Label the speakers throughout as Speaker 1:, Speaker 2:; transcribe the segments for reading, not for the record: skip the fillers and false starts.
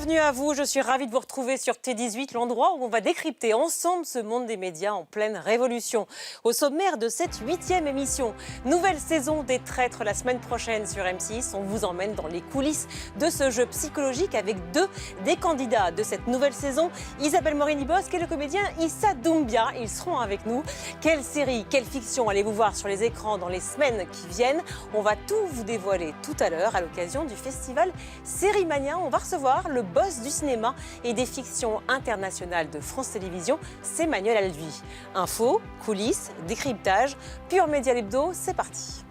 Speaker 1: Bienvenue à vous, je suis ravie de vous retrouver sur T18, l'endroit où on va décrypter ensemble ce monde des médias en pleine révolution. Au sommaire de cette 8e émission, nouvelle saison des traîtres la semaine prochaine sur M6. On vous emmène dans les coulisses de ce jeu psychologique avec deux des candidats de cette nouvelle saison, Isabelle Morini-Bosque et le comédien Issa Doumbia. Ils seront avec nous. Quelle série, quelle fiction allez-vous voir sur les écrans dans les semaines qui viennent? On va tout vous dévoiler tout à l'heure à l'occasion du festival Sérimania. On va recevoir le boss du cinéma et des fictions internationales de France Télévisions, c'est Manuel Alduy. Infos, coulisses, décryptage, Pure Média L'Hebdo, c'est parti.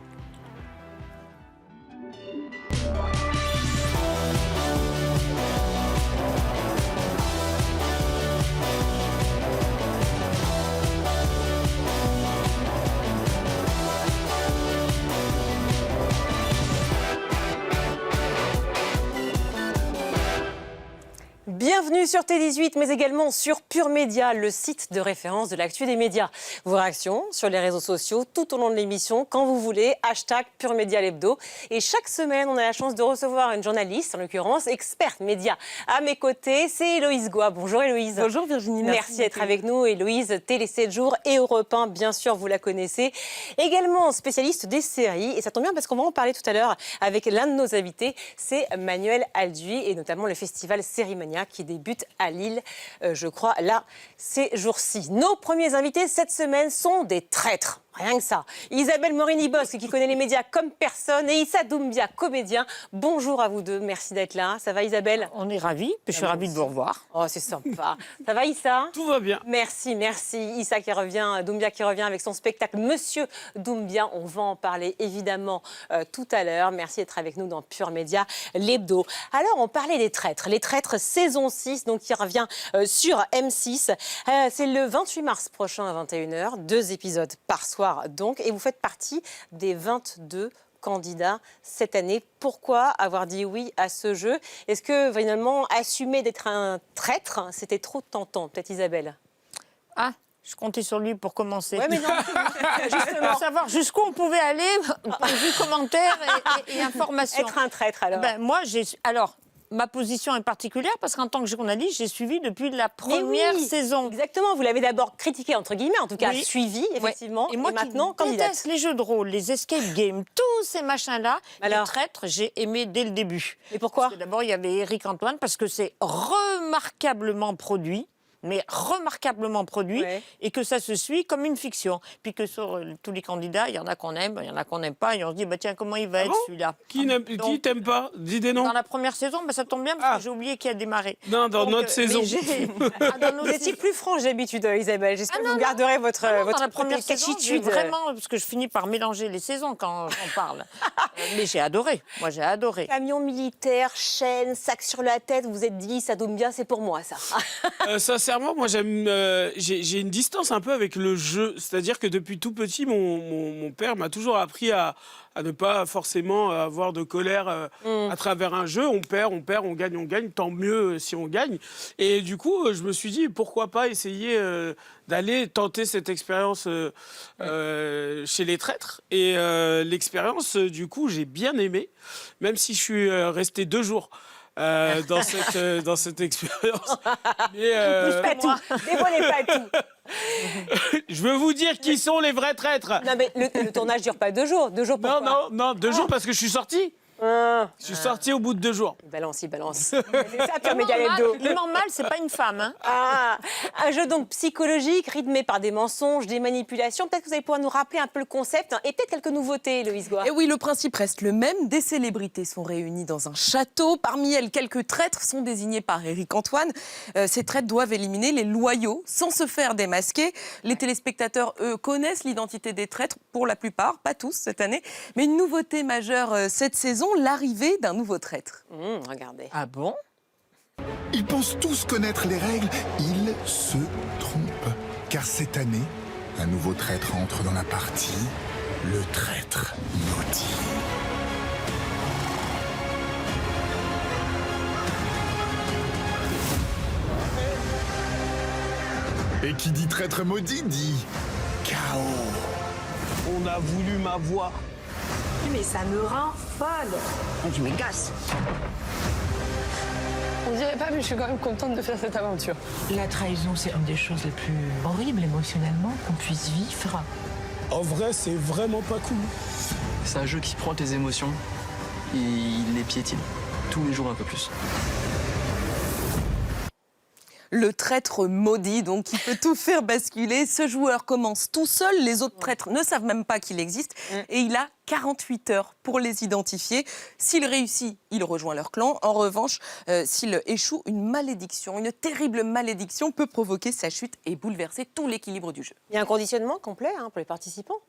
Speaker 1: Bienvenue sur T18, mais également sur Pure Média, le site de référence de l'actu des médias. Vos réactions sur les réseaux sociaux tout au long de l'émission, quand vous voulez, hashtag Pure Média L'Hebdo. Et chaque semaine, on a la chance de recevoir une journaliste, en l'occurrence experte média. À mes côtés, c'est Héloïse Goua. Bonjour Héloïse.
Speaker 2: Bonjour Virginie.
Speaker 1: Merci d'être avec nous. Héloïse, Télé 7 jours et Europe 1, bien sûr, vous la connaissez. Également spécialiste des séries. Et ça tombe bien parce qu'on va en parler tout à l'heure avec l'un de nos invités, c'est Manuel Alduy et notamment le festival Sérimania qui débute à Lille, je crois, là, ces jours-ci. Nos premiers invités cette semaine sont des traîtres. Rien que ça. Isabelle Morini-Bosque, qui connaît les médias comme personne, et Issa Doumbia, comédien. Bonjour à vous deux, merci d'être là. Ça va Isabelle?
Speaker 2: On est ravis, je suis ravie de vous revoir.
Speaker 1: Oh, c'est sympa. Ça va Issa?
Speaker 3: Tout va bien.
Speaker 1: Merci. Issa qui revient, Doumbia qui revient avec son spectacle Monsieur Doumbia. On va en parler évidemment tout à l'heure. Merci d'être avec nous dans Pure Média L'Hebdo. Alors, on parlait des traîtres. Les traîtres saison 6, donc qui revient sur M6. C'est le 28 mars prochain à 21h. 2 épisodes par soir. Donc, et vous faites partie des 22 candidats cette année. Pourquoi avoir dit oui à ce jeu? Est-ce que finalement assumer d'être un traître, c'était trop tentant? Peut-être Isabelle.
Speaker 2: Ah, je comptais sur lui pour commencer.
Speaker 1: Oui, mais non, justement.
Speaker 2: Pour savoir jusqu'où on pouvait aller, point de vue commentaires et informations.
Speaker 1: Être un traître alors.
Speaker 2: Moi, ma position est particulière parce qu'en tant que journaliste, j'ai suivi depuis la première saison.
Speaker 1: Exactement, vous l'avez d'abord critiqué, entre guillemets, en tout cas,
Speaker 2: Oui.
Speaker 1: suivi, effectivement,
Speaker 2: Et moi
Speaker 1: maintenant,
Speaker 2: qui
Speaker 1: candidate.
Speaker 2: déteste les jeux de rôle, les escape games, tous ces machins-là,
Speaker 1: Alors
Speaker 2: les traîtres, j'ai aimé dès le début.
Speaker 1: Et pourquoi?
Speaker 2: Parce que d'abord, il y avait Éric Antoine, parce que c'est remarquablement produit. Mais remarquablement produit,
Speaker 1: Ouais.
Speaker 2: et que ça se suit comme une fiction. Puis que sur tous les candidats, il y en a qu'on aime, il y en a qu'on n'aime pas, et on se dit, tiens, comment il va être celui-là?
Speaker 3: Qui t'aime pas? Dis des noms.
Speaker 2: Dans la première saison, ça tombe bien, parce que j'ai oublié qui a démarré.
Speaker 3: Non, dans notre saison.
Speaker 1: Vous étiez plus franche d'habitude, Isabelle. J'espère que vous garderez votre
Speaker 2: Dans la première saison, j'ai
Speaker 1: catchitude.
Speaker 2: vraiment, parce que je finis par mélanger les saisons quand j'en parle. Mais j'ai adoré, moi j'ai adoré.
Speaker 1: Camion militaire, chaîne, sac sur la tête, vous êtes dit, ça tombe bien, c'est pour moi, ça.
Speaker 3: Sincèrement, moi j'ai une distance un peu avec le jeu. C'est-à-dire que depuis tout petit, mon père m'a toujours appris à ne pas forcément avoir de colère à travers un jeu. On perd, on gagne, tant mieux si on gagne. Et du coup, je me suis dit, pourquoi pas essayer d'aller tenter cette expérience chez les traîtres. Et l'expérience, du coup, j'ai bien aimé, même si je suis resté 2 jours. Dans cette expérience. Mais,
Speaker 1: Pas tout. Dévoilez pas tout.
Speaker 3: je veux vous dire qui sont les vrais traîtres.
Speaker 1: Non, mais le tournage dure pas 2 jours. 2 jours pourquoi?
Speaker 3: Non, 2 jours parce que je suis sorti. Je suis sorti au bout de 2 jours.
Speaker 1: Il balance. C'est ça, Pure Média L'Hebdo.
Speaker 2: Il ment mal, c'est pas une femme. Hein.
Speaker 1: Ah, un jeu donc psychologique, rythmé par des mensonges, des manipulations. Peut-être que vous allez pouvoir nous rappeler un peu le concept et peut-être quelques nouveautés, Héloïse Goua.
Speaker 4: Et oui, le principe reste le même. Des célébrités sont réunies dans un château. Parmi elles, quelques traîtres sont désignés par Éric Antoine. Ces traîtres doivent éliminer les loyaux sans se faire démasquer. Les téléspectateurs, eux, connaissent l'identité des traîtres, pour la plupart, pas tous cette année. Mais une nouveauté majeure cette saison, l'arrivée d'un nouveau traître.
Speaker 1: Regardez.
Speaker 2: Ah bon?
Speaker 5: Ils pensent tous connaître les règles. Ils se trompent. Car cette année, un nouveau traître entre dans la partie. Le traître maudit. Et qui dit traître maudit dit chaos.
Speaker 3: On a voulu m'avoir.
Speaker 6: Mais ça me rend folle.
Speaker 7: Tu m'agaces.
Speaker 6: On dirait pas, mais je suis quand même contente de faire cette aventure.
Speaker 7: La trahison, c'est une des choses les plus horribles émotionnellement qu'on puisse vivre.
Speaker 3: En vrai, c'est vraiment pas cool.
Speaker 8: C'est un jeu qui prend tes émotions et il les piétine. Tous les jours un peu plus.
Speaker 4: Le traître maudit, donc, qui peut tout faire basculer. Ce joueur commence tout seul, les autres traîtres ne savent même pas qu'il existe, et il a 48 heures pour les identifier. S'il réussit, il rejoint leur clan. En revanche, s'il échoue, une terrible malédiction peut provoquer sa chute et bouleverser tout l'équilibre du jeu.
Speaker 1: Il y a un conditionnement complet pour les participants.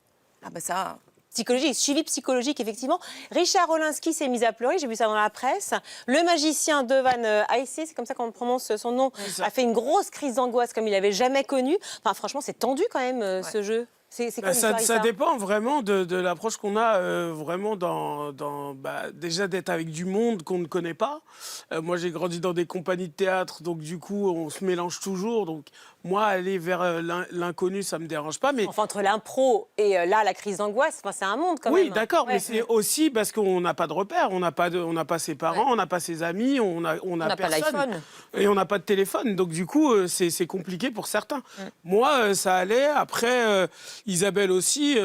Speaker 4: Ah bah ça...
Speaker 1: Psychologique, suivi psychologique, effectivement. Richard Rolinski s'est mis à pleurer, j'ai vu ça dans la presse. Le magicien Devan Aissé, c'est comme ça qu'on prononce son nom, a fait une grosse crise d'angoisse comme il n'avait jamais connu. Enfin, franchement, c'est tendu quand même, ce jeu. C'est quoi
Speaker 3: Ça dépend vraiment de l'approche qu'on a vraiment déjà d'être avec du monde qu'on ne connaît pas. Moi, j'ai grandi dans des compagnies de théâtre, donc du coup, on se mélange toujours. Donc moi, aller vers l'inconnu, ça me dérange pas. Mais
Speaker 1: enfin, entre l'impro et là, la crise d'angoisse, c'est un monde quand même.
Speaker 3: Oui, d'accord, mais c'est aussi parce qu'on n'a pas de repères. On n'a pas ses parents, on n'a pas ses amis, on a personne.
Speaker 2: Pas l'iPhone.
Speaker 3: Et on n'a pas de téléphone. Donc du coup, c'est compliqué pour certains. Moi, ça allait. Après... Isabelle aussi,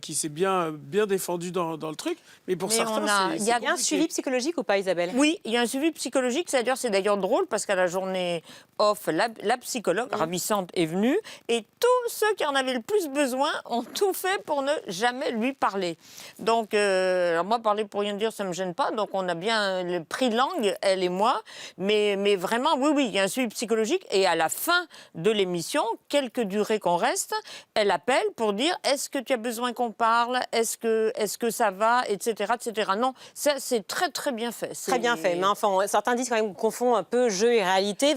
Speaker 3: qui s'est bien défendue dans le truc. Mais pour certains,
Speaker 1: il y a un suivi psychologique ou pas, Isabelle?
Speaker 2: Oui, il y a un suivi psychologique. C'est d'ailleurs drôle parce qu'à la journée off, la psychologue ravissante est venue et tous ceux qui en avaient le plus besoin ont tout fait pour ne jamais lui parler. Donc, alors moi, parler pour rien dire, ça ne me gêne pas. Donc, on a bien pris langue, elle et moi. Mais vraiment, oui, il y a un suivi psychologique. Et à la fin de l'émission, quelque durée qu'on reste, elle appelle pour dire est-ce que tu as besoin qu'on parle, est-ce que ça va, etc. Non, ça c'est très très bien fait.
Speaker 1: Très bien fait, mais enfin, certains disent quand même qu'on confond un peu jeu et réalité.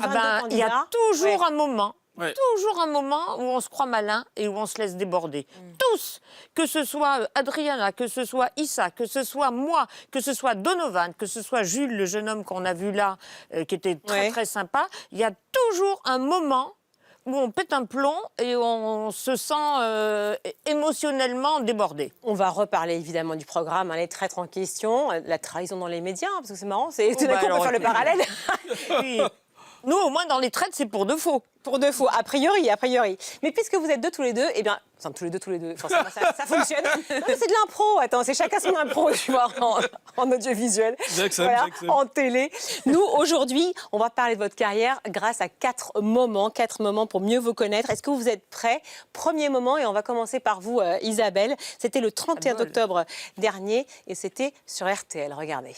Speaker 2: Il y a toujours un moment. Toujours un moment où on se croit malin et où on se laisse déborder. Tous, que ce soit Adriana, que ce soit Issa, que ce soit moi, que ce soit Donovan, que ce soit Jules, le jeune homme qu'on a vu là, qui était très très sympa, il y a toujours un moment où on pète un plomb et on se sent émotionnellement débordé.
Speaker 1: On va reparler évidemment du programme, les traîtres en question, la trahison dans les médias, parce que c'est marrant, c'est tout d'un coup on peut faire le parallèle.
Speaker 2: Oui. Nous, au moins, dans les traites, c'est pour de faux.
Speaker 1: Pour de faux, a priori. Mais puisque vous êtes tous les deux, eh bien, enfin, tous les deux, forcément, ça fonctionne. Non, mais c'est de l'impro, attends, c'est chacun son impro, tu vois, en audiovisuel, en télé. Nous, aujourd'hui, on va parler de votre carrière grâce à 4 moments pour mieux vous connaître. Est-ce que vous êtes prêts? Premier moment, et on va commencer par vous, Isabelle. C'était le 31 octobre dernier, et c'était sur RTL, regardez.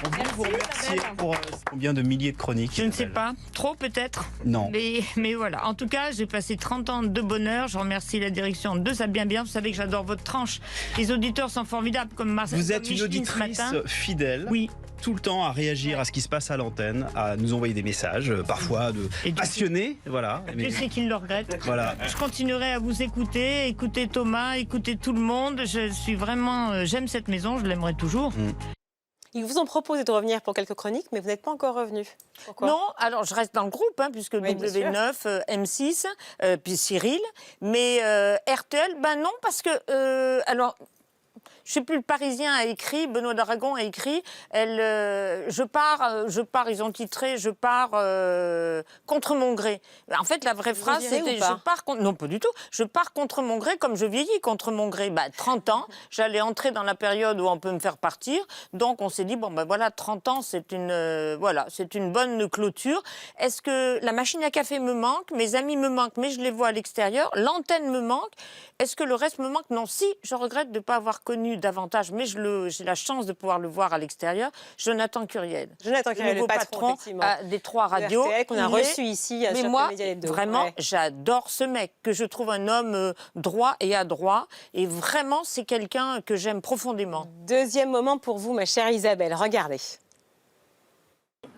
Speaker 9: On veut vous remercier pour combien de milliers de chroniques?
Speaker 10: Je ne sais pas. Trop peut-être?
Speaker 9: Non.
Speaker 10: Mais voilà. En tout cas, j'ai passé 30 ans de bonheur. Je remercie la direction de Ça Bien Bien. Vous savez que j'adore votre tranche. Les auditeurs sont formidables comme Marcel.
Speaker 9: Vous êtes une auditrice fidèle.
Speaker 10: Oui.
Speaker 9: Tout le temps à réagir à ce qui se passe à l'antenne, à nous envoyer des messages, parfois passionnés. Voilà.
Speaker 10: Je sais qu'il le regrette.
Speaker 9: Voilà.
Speaker 10: Je continuerai à vous écouter Thomas, écouter tout le monde. Je suis vraiment... J'aime cette maison, je l'aimerai toujours.
Speaker 1: Ils vous ont proposé de revenir pour quelques chroniques, mais vous n'êtes pas encore revenu. Pourquoi?
Speaker 2: Non, alors je reste dans le groupe, puisque W9, M6, puis Cyril. Mais RTL, non, parce que... alors, je sais plus, le Parisien a écrit, Benoît d'Aragon a écrit, je pars, ils ont titré, je pars contre mon gré. En fait, la vraie phrase, c'était, je pars contre... Non, pas du tout. Je pars contre mon gré comme je vieillis contre mon gré. 30 ans, j'allais entrer dans la période où on peut me faire partir. Donc, on s'est dit, voilà, 30 ans, c'est une bonne clôture. Est-ce que la machine à café me manque? Mes amis me manquent, mais je les vois à l'extérieur. L'antenne me manque. Est-ce que le reste me manque? Non, si, je regrette de ne pas avoir connu davantage, mais j'ai la chance de pouvoir le voir à l'extérieur. Jonathan Curiel.
Speaker 1: Le patron
Speaker 2: des 3 radios.
Speaker 1: RTL, qu'on a reçu ici à
Speaker 2: mais
Speaker 1: Chaque
Speaker 2: moi,
Speaker 1: Média Hebdo.
Speaker 2: Vraiment, j'adore ce mec, que je trouve un homme droit et adroit. Et vraiment, c'est quelqu'un que j'aime profondément.
Speaker 1: Deuxième moment pour vous, ma chère Isabelle. Regardez.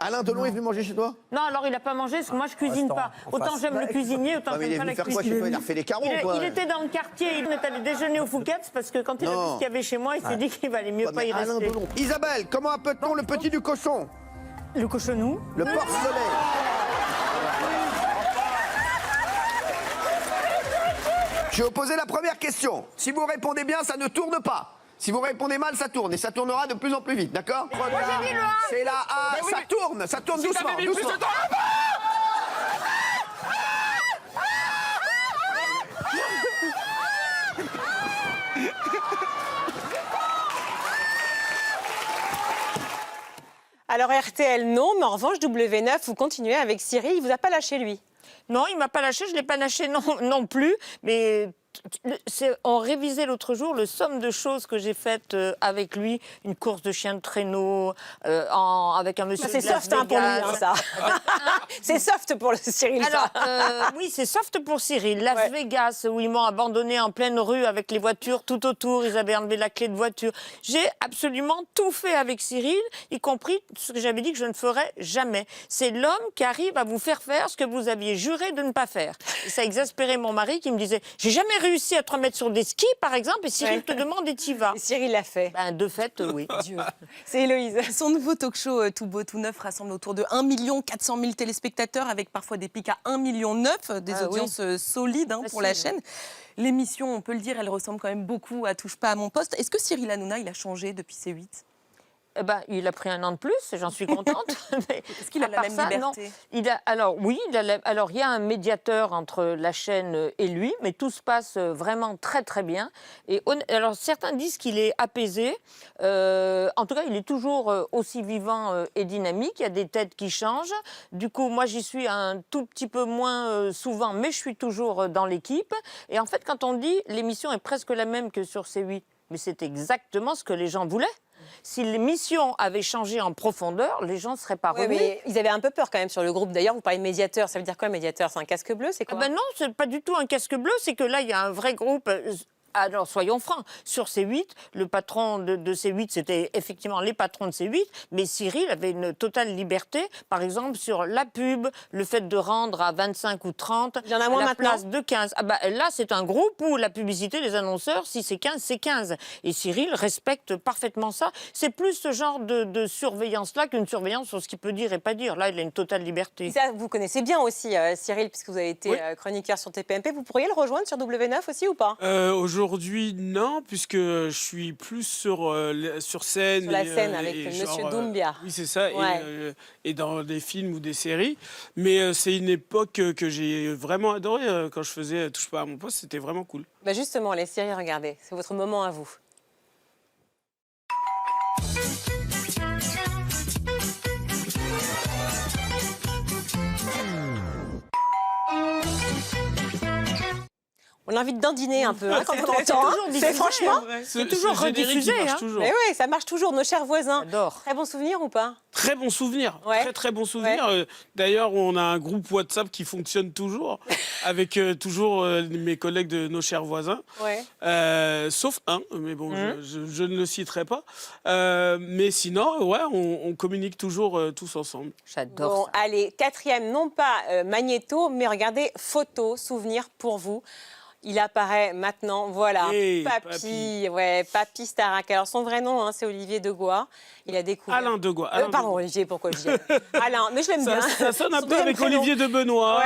Speaker 11: Alain Delon est venu manger chez toi?
Speaker 2: Non, alors il n'a pas mangé, parce que moi je cuisine pas. Autant j'aime le cuisinier, autant j'aime pas la cuisine.
Speaker 11: Il a refait les carreaux, quoi.
Speaker 2: Il était dans le quartier, il est allé déjeuner au Fouquet's, parce que quand il a vu ce qu'il y avait chez moi, il s'est dit qu'il valait mieux pas y rester.
Speaker 11: Isabelle, comment appelle-t-on le petit du cochon?
Speaker 2: Le cochonou?
Speaker 11: Le porcelet. Je vais vous poser la première question. Si vous répondez bien, ça ne tourne pas. Si vous répondez mal, ça tourne et ça tournera de plus en plus vite, d'accord? C'est la A, ça tourne doucement, doucement.
Speaker 1: Alors RTL, non, mais en revanche, W9, vous continuez avec Cyril, il vous a pas lâché, lui.
Speaker 2: Non, il m'a pas lâché, je l'ai pas lâché non plus, mais on révisait l'autre jour le somme de choses que j'ai faites avec lui, une course de chien de traîneau, avec un monsieur de
Speaker 1: C'est
Speaker 2: Las
Speaker 1: soft pour lui,
Speaker 2: Vegas.
Speaker 1: ça. C'est soft pour le Cyril, ça.
Speaker 2: Alors, oui, c'est soft pour Cyril. Las Vegas, où ils m'ont abandonné en pleine rue avec les voitures tout autour, ils avaient enlevé la clé de voiture. J'ai absolument tout fait avec Cyril, y compris ce que j'avais dit que je ne ferais jamais. C'est l'homme qui arrive à vous faire faire ce que vous aviez juré de ne pas faire. Et ça a exaspéré mon mari qui me disait « J'ai jamais réussi à te remettre sur des skis, par exemple, et Cyril te demande et t'y vas. »
Speaker 1: Cyril l'a fait.
Speaker 2: Ben, de fait, oui.
Speaker 1: Dieu. C'est Héloïse.
Speaker 4: Son nouveau talk-show Tout beau, tout neuf rassemble autour de 1 400 000 téléspectateurs avec parfois des pics à 1,9 million, des audiences solides pour la chaîne. L'émission, on peut le dire, elle ressemble quand même beaucoup à Touche pas à mon poste. Est-ce que Cyril Hanouna, il a changé depuis C8 ?
Speaker 2: Eh ben, il a pris 1 an de plus, j'en suis contente.
Speaker 4: Est-ce qu'il a la même liberté ?
Speaker 2: Alors oui, il y a un médiateur entre la chaîne et lui, mais tout se passe vraiment très très bien. Et alors certains disent qu'il est apaisé. En tout cas, il est toujours aussi vivant et dynamique. Il y a des têtes qui changent. Du coup, moi, j'y suis un tout petit peu moins souvent, mais je suis toujours dans l'équipe. Et en fait, quand on dit l'émission est presque la même que sur C8, mais c'est exactement ce que les gens voulaient. Si l'émission avait changé en profondeur, les gens ne seraient pas revenus.
Speaker 1: Mais ils avaient un peu peur quand même sur le groupe. D'ailleurs, vous parlez de médiateur. Ça veut dire quoi, médiateur? C'est un casque bleu? C'est quoi?
Speaker 2: Ben non, c'est pas du tout un casque bleu. C'est que là, il y a un vrai groupe. Alors, soyons francs, sur C8, le patron de C8, c'était effectivement les patrons de C8, mais Cyril avait une totale liberté, par exemple, sur la pub, le fait de rendre à 25 ou 30,
Speaker 1: il y en a moins
Speaker 2: la
Speaker 1: maintenant.
Speaker 2: place de 15. Ah bah, là, c'est un groupe où la publicité, les annonceurs, si c'est 15, c'est 15. Et Cyril respecte parfaitement ça. C'est plus ce genre de surveillance-là qu'une surveillance sur ce qu'il peut dire et pas dire. Là, il a une totale liberté.
Speaker 1: Et ça, vous connaissez bien aussi, Cyril, puisque vous avez été chroniqueur sur TPMP. Vous pourriez le rejoindre sur W9 aussi ou pas?
Speaker 3: Aujourd'hui, non, puisque je suis plus sur scène.
Speaker 1: Sur la scène avec Monsieur Doumbia.
Speaker 3: Oui, c'est ça,
Speaker 1: Ouais.
Speaker 3: et dans des films ou des séries. Mais c'est une époque que j'ai vraiment adorée quand je faisais Touche pas à mon poste, c'était vraiment cool.
Speaker 1: Bah justement, les séries, regardez, c'est votre moment à vous. On a envie de dandiner un peu quand on entend. C'est franchement,
Speaker 2: c'est toujours rediffusé.
Speaker 1: Mais oui, ça marche toujours. Nos chers voisins.
Speaker 2: J'adore.
Speaker 1: Très bon souvenir ou pas?
Speaker 3: Très bon souvenir, très bon souvenir.
Speaker 1: Ouais.
Speaker 3: D'ailleurs, on a un groupe WhatsApp qui fonctionne toujours, avec toujours mes collègues de Nos chers voisins, sauf un, mais bon, je ne le citerai pas. Mais sinon, on communique toujours tous ensemble.
Speaker 2: J'adore
Speaker 1: Bon,
Speaker 2: ça.
Speaker 1: allez, 4e, non pas Magnéto, mais regardez, photo, souvenir pour vous. Il apparaît maintenant, voilà,
Speaker 3: Hey,
Speaker 1: Papy, Papy Starac. Alors son vrai nom, c'est Olivier Degois. Il a découvert.
Speaker 3: Alain Degois.
Speaker 1: Pardon, Olivier, pourquoi je dis Alain, mais je l'aime bien.
Speaker 3: Ça sonne un
Speaker 1: Son
Speaker 3: peu avec
Speaker 1: deuxième
Speaker 3: Olivier de Benoît.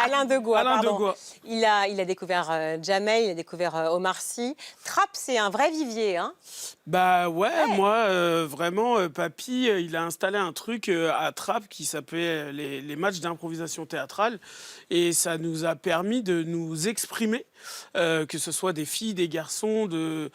Speaker 1: Alain Degois.
Speaker 3: Alain
Speaker 1: pardon.
Speaker 3: Degois.
Speaker 1: Il a découvert Jamel, il a découvert Omar Sy. Trapp, c'est un vrai vivier, hein?
Speaker 3: Bah ouais, moi, vraiment, Papy, il a installé un truc à Trappes qui s'appelait les matchs d'improvisation théâtrale. Et ça nous a permis de nous exprimer, que ce soit des filles, des garçons, de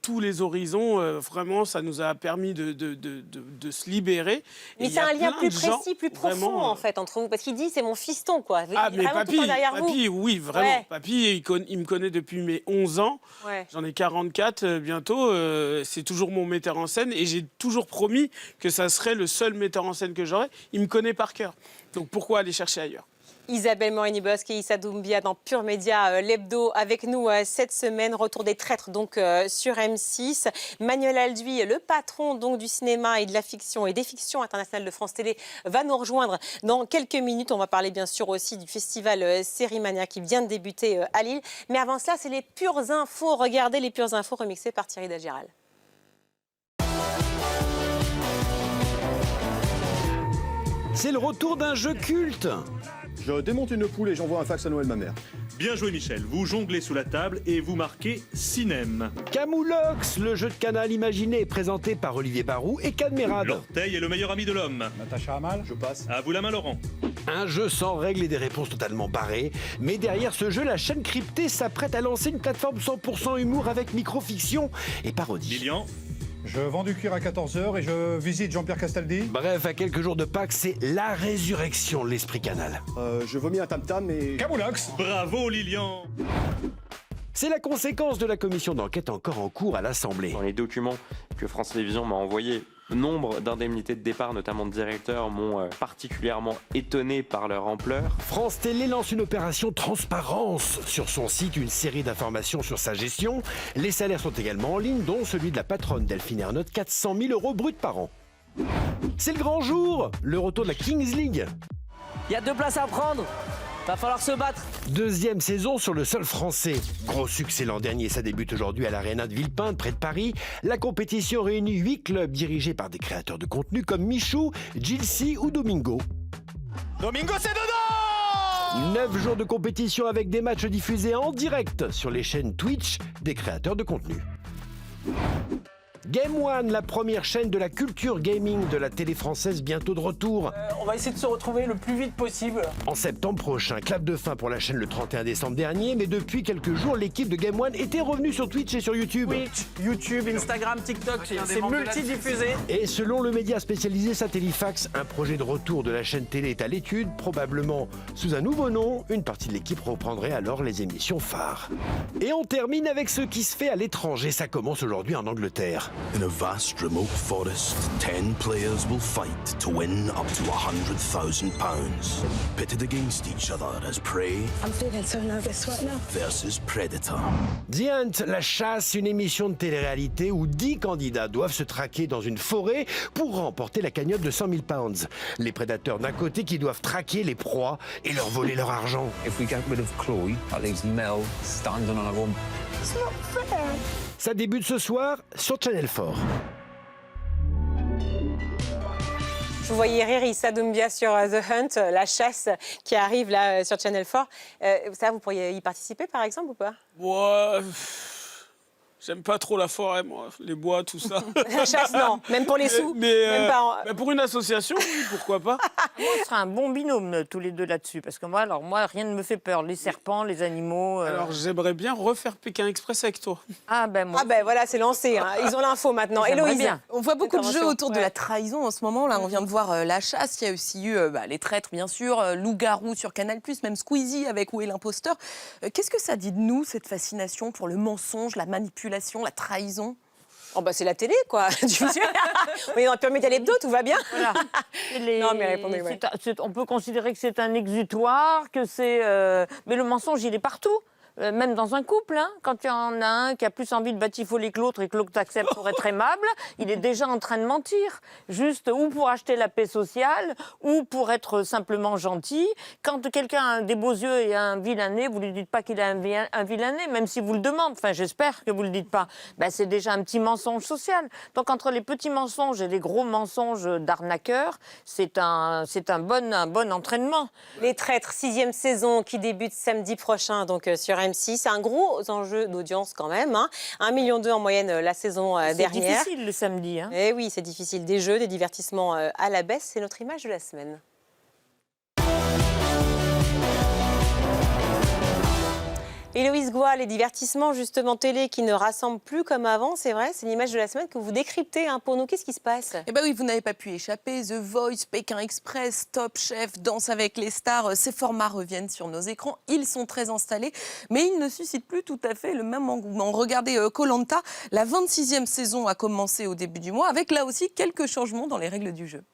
Speaker 3: tous les horizons. Vraiment, ça nous a permis de se libérer.
Speaker 1: Mais c'est un lien plus précis, plus profond, en fait, entre vous. Parce qu'il dit, c'est mon fiston, quoi.
Speaker 3: Ah, mais
Speaker 1: vraiment tout le temps derrière
Speaker 3: Papy,
Speaker 1: vous.
Speaker 3: oui, vraiment.
Speaker 1: Ouais.
Speaker 3: Papy, il me connaît depuis mes 11 ans.
Speaker 1: Ouais.
Speaker 3: J'en ai 44 bientôt. C'est toujours mon metteur en scène. Et j'ai toujours promis que ça serait le seul metteur en scène que j'aurais. Il me connaît par cœur. Donc pourquoi aller chercher ailleurs?
Speaker 1: Isabelle Morini-Bosque et Issa Doumbia dans Pure Média, l'hebdo avec nous cette semaine. Retour des traîtres donc sur M6. Manuel Alduy, le patron donc du cinéma et de la fiction et des fictions internationales de France Télé, va nous rejoindre dans quelques minutes. On va parler bien sûr aussi du festival Sérimania qui vient de débuter à Lille. Mais avant cela, c'est les Pures Infos. Regardez les Pures Infos remixées par Thierry Dagiral.
Speaker 12: C'est le retour d'un jeu culte.
Speaker 13: Je démonte une poule et j'envoie un fax à Noël ma mère.
Speaker 12: Bien joué Michel, vous jonglez sous la table et vous marquez Cinem.
Speaker 13: Camoulox, le jeu de Canal imaginé, présenté par Olivier Barou et Cadmerade.
Speaker 12: L'orteil est le meilleur ami de l'homme.
Speaker 14: Natacha Hamal, je passe.
Speaker 12: À vous la main Laurent.
Speaker 13: Un jeu sans règles et des réponses totalement barrées. Mais derrière ce jeu, la chaîne cryptée s'apprête à lancer une plateforme 100% humour avec micro-fiction et parodie.
Speaker 12: Lilian.
Speaker 14: Je vends du cuir à 14h et je visite Jean-Pierre Castaldi.
Speaker 13: Bref, à quelques jours de Pâques, c'est la résurrection de l'esprit Canal.
Speaker 11: Je vomis un tam-tam et...
Speaker 14: Camoulox.
Speaker 12: Bravo Lilian.
Speaker 13: C'est la conséquence de la commission d'enquête encore en cours à l'Assemblée.
Speaker 15: Dans les documents que France Télévisions m'a envoyés, nombre d'indemnités de départ, notamment de directeurs, m'ont particulièrement étonné par leur ampleur.
Speaker 13: France Télé lance une opération transparence. Sur son site, une série d'informations sur sa gestion. Les salaires sont également en ligne, dont celui de la patronne Delphine Ernotte, 400 000 € bruts par an. C'est le grand jour, le retour de la Kings League.
Speaker 16: Il y a 2 places à prendre. Va falloir se battre.
Speaker 13: Deuxième saison sur le sol français. Gros succès l'an dernier, ça débute aujourd'hui à l'Arena de Villepinte, près de Paris. La compétition réunit 8 clubs dirigés par des créateurs de contenu comme Michou, Gilsi ou Domingo.
Speaker 14: Domingo, c'est dedans!
Speaker 13: 9 jours de compétition avec des matchs diffusés en direct sur les chaînes Twitch des créateurs de contenu. Game One, la première chaîne de la culture gaming de la télé française, bientôt de retour.
Speaker 16: On va essayer de se retrouver le plus vite possible.
Speaker 13: En septembre prochain, clap de fin pour la chaîne le 31 décembre dernier, mais depuis quelques jours, l'équipe de Game One était revenue sur Twitch et sur YouTube.
Speaker 16: Twitch, YouTube, Instagram, TikTok, c'est multidiffusé.
Speaker 13: Et selon le média spécialisé Satellifax, un projet de retour de la chaîne télé est à l'étude, probablement sous un nouveau nom. Une partie de l'équipe reprendrait alors les émissions phares. Et on termine avec ce qui se fait à l'étranger. Ça commence aujourd'hui en Angleterre.
Speaker 17: In a vast remote forest, 10 players will fight to win up to £100,000, pitted against each other as prey versus predator.
Speaker 13: The Hunt, la chasse, une émission de télé-réalité où 10 candidats doivent se traquer dans une forêt pour remporter la cagnotte de 100 000 pounds. Les prédateurs d'un côté qui doivent traquer les proies et leur voler leur argent.
Speaker 18: If we get rid of Chloe, that leaves Mel standing on her own. It's not fair.
Speaker 13: Ça débute ce soir sur Channel 4.
Speaker 1: Je vous voyais rire, Issa Doumbia sur The Hunt, la chasse qui arrive là sur Channel 4. Ça, vous pourriez y participer par exemple ou pas?
Speaker 3: Ouais, j'aime pas trop la forêt, moi, les bois, tout ça.
Speaker 1: La chasse, non, même pour les sous.
Speaker 3: Mais pour une association, oui, pourquoi pas.
Speaker 2: Moi, on sera un bon binôme tous les deux là-dessus, parce que moi, rien ne me fait peur. Les serpents, les animaux.
Speaker 3: Alors, j'aimerais bien refaire Pékin Express avec toi.
Speaker 2: Ah ben
Speaker 1: voilà, c'est lancé. Hein. Ils ont l'info maintenant. Héloïse.
Speaker 4: On voit beaucoup de jeux autour de la trahison en ce moment. Là, on vient de voir La Chasse. Il y a aussi eu Les Traîtres, bien sûr, Loup-Garou sur Canal+, même Squeezie avec Où est l'imposteur. Qu'est-ce que ça dit de nous, cette fascination pour le mensonge, la manipulation, la trahison?
Speaker 1: Oh bah c'est la télé, quoi. On est dans le Pyramide l'hebdo, tout va bien.
Speaker 2: Voilà.
Speaker 1: Non, mais répondez, ouais.
Speaker 2: On peut considérer que c'est un exutoire, que c'est... Mais le mensonge, il est partout. Même dans un couple, hein, quand il y en a un qui a plus envie de batifoler que l'autre et que l'autre t'accepte pour être aimable, il est déjà en train de mentir. Juste ou pour acheter la paix sociale, ou pour être simplement gentil. Quand quelqu'un a des beaux yeux et un vilain nez, vous ne lui dites pas qu'il a un vilain nez, même s'il vous le demande. Enfin, j'espère que vous ne le dites pas. Ben, c'est déjà un petit mensonge social. Donc, entre les petits mensonges et les gros mensonges d'arnaqueurs, c'est un bon entraînement.
Speaker 1: Les Traîtres, 6e saison qui débute samedi prochain, donc sur M6. C'est un gros enjeu d'audience quand même. 1,2 million en moyenne la saison dernière.
Speaker 2: C'est difficile le samedi. Hein.
Speaker 1: Eh oui, c'est difficile. Des jeux, des divertissements à la baisse. C'est notre image de la semaine. Héloïse Goua, les divertissements justement télé qui ne rassemblent plus comme avant, c'est vrai, c'est l'image de la semaine que vous décryptez pour nous. Qu'est-ce qui se passe?
Speaker 4: Eh bien oui, vous n'avez pas pu échapper. The Voice, Pékin Express, Top Chef, Danse avec les stars, ces formats reviennent sur nos écrans. Ils sont très installés, mais ils ne suscitent plus tout à fait le même engouement. Regardez Koh-Lanta, la 26e saison a commencé au début du mois, avec là aussi quelques changements dans les règles du jeu.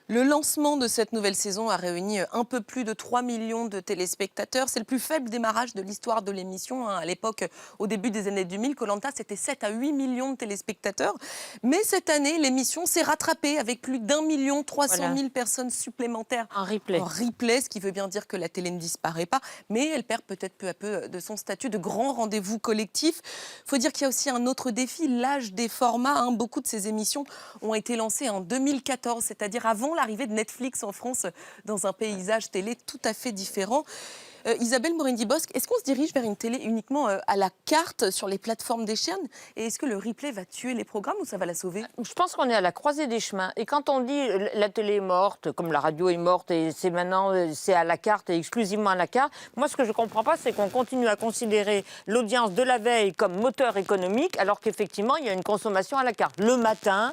Speaker 4: Le lancement de cette nouvelle saison a réuni un peu plus de 3 millions de téléspectateurs. C'est le plus faible démarrage de l'histoire de l'émission. À l'époque, au début des années 2000, Koh-Lanta, c'était 7 à 8 millions de téléspectateurs. Mais cette année, l'émission s'est rattrapée avec plus d'1 300 000 personnes supplémentaires
Speaker 2: en replay,
Speaker 4: ce qui veut bien dire que la télé ne disparaît pas, mais elle perd peut-être peu à peu de son statut de grand rendez-vous collectif. Il faut dire qu'il y a aussi un autre défi, l'âge des formats. Beaucoup de ces émissions ont été lancées en 2014, c'est-à-dire avant l'arrivée de Netflix en France dans un paysage télé tout à fait différent. Isabelle Morendi-Bosque, est-ce qu'on se dirige vers une télé uniquement à la carte sur les plateformes des chaînes? Et est-ce que le replay va tuer les programmes ou ça va la sauver?
Speaker 2: Je pense qu'on est à la croisée des chemins. Et quand on dit la télé est morte, comme la radio est morte, et c'est maintenant c'est à la carte et exclusivement à la carte, moi ce que je ne comprends pas, c'est qu'on continue à considérer l'audience de la veille comme moteur économique, alors qu'effectivement il y a une consommation à la carte. Le matin,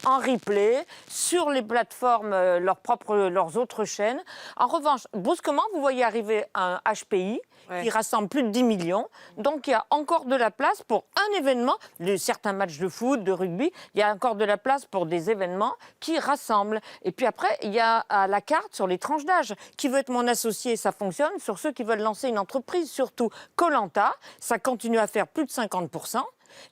Speaker 2: en replay, sur les plateformes, leurs autres chaînes. En revanche, brusquement, vous voyez arriver un HPI qui rassemble plus de 10 millions. Donc, il y a encore de la place pour un événement. Certains matchs de foot, de rugby, il y a encore de la place pour des événements qui rassemblent. Et puis après, il y a à la carte sur les tranches d'âge. Qui veut être mon associé, ça fonctionne. Sur ceux qui veulent lancer une entreprise, surtout Koh-Lanta, ça continue à faire plus de 50%.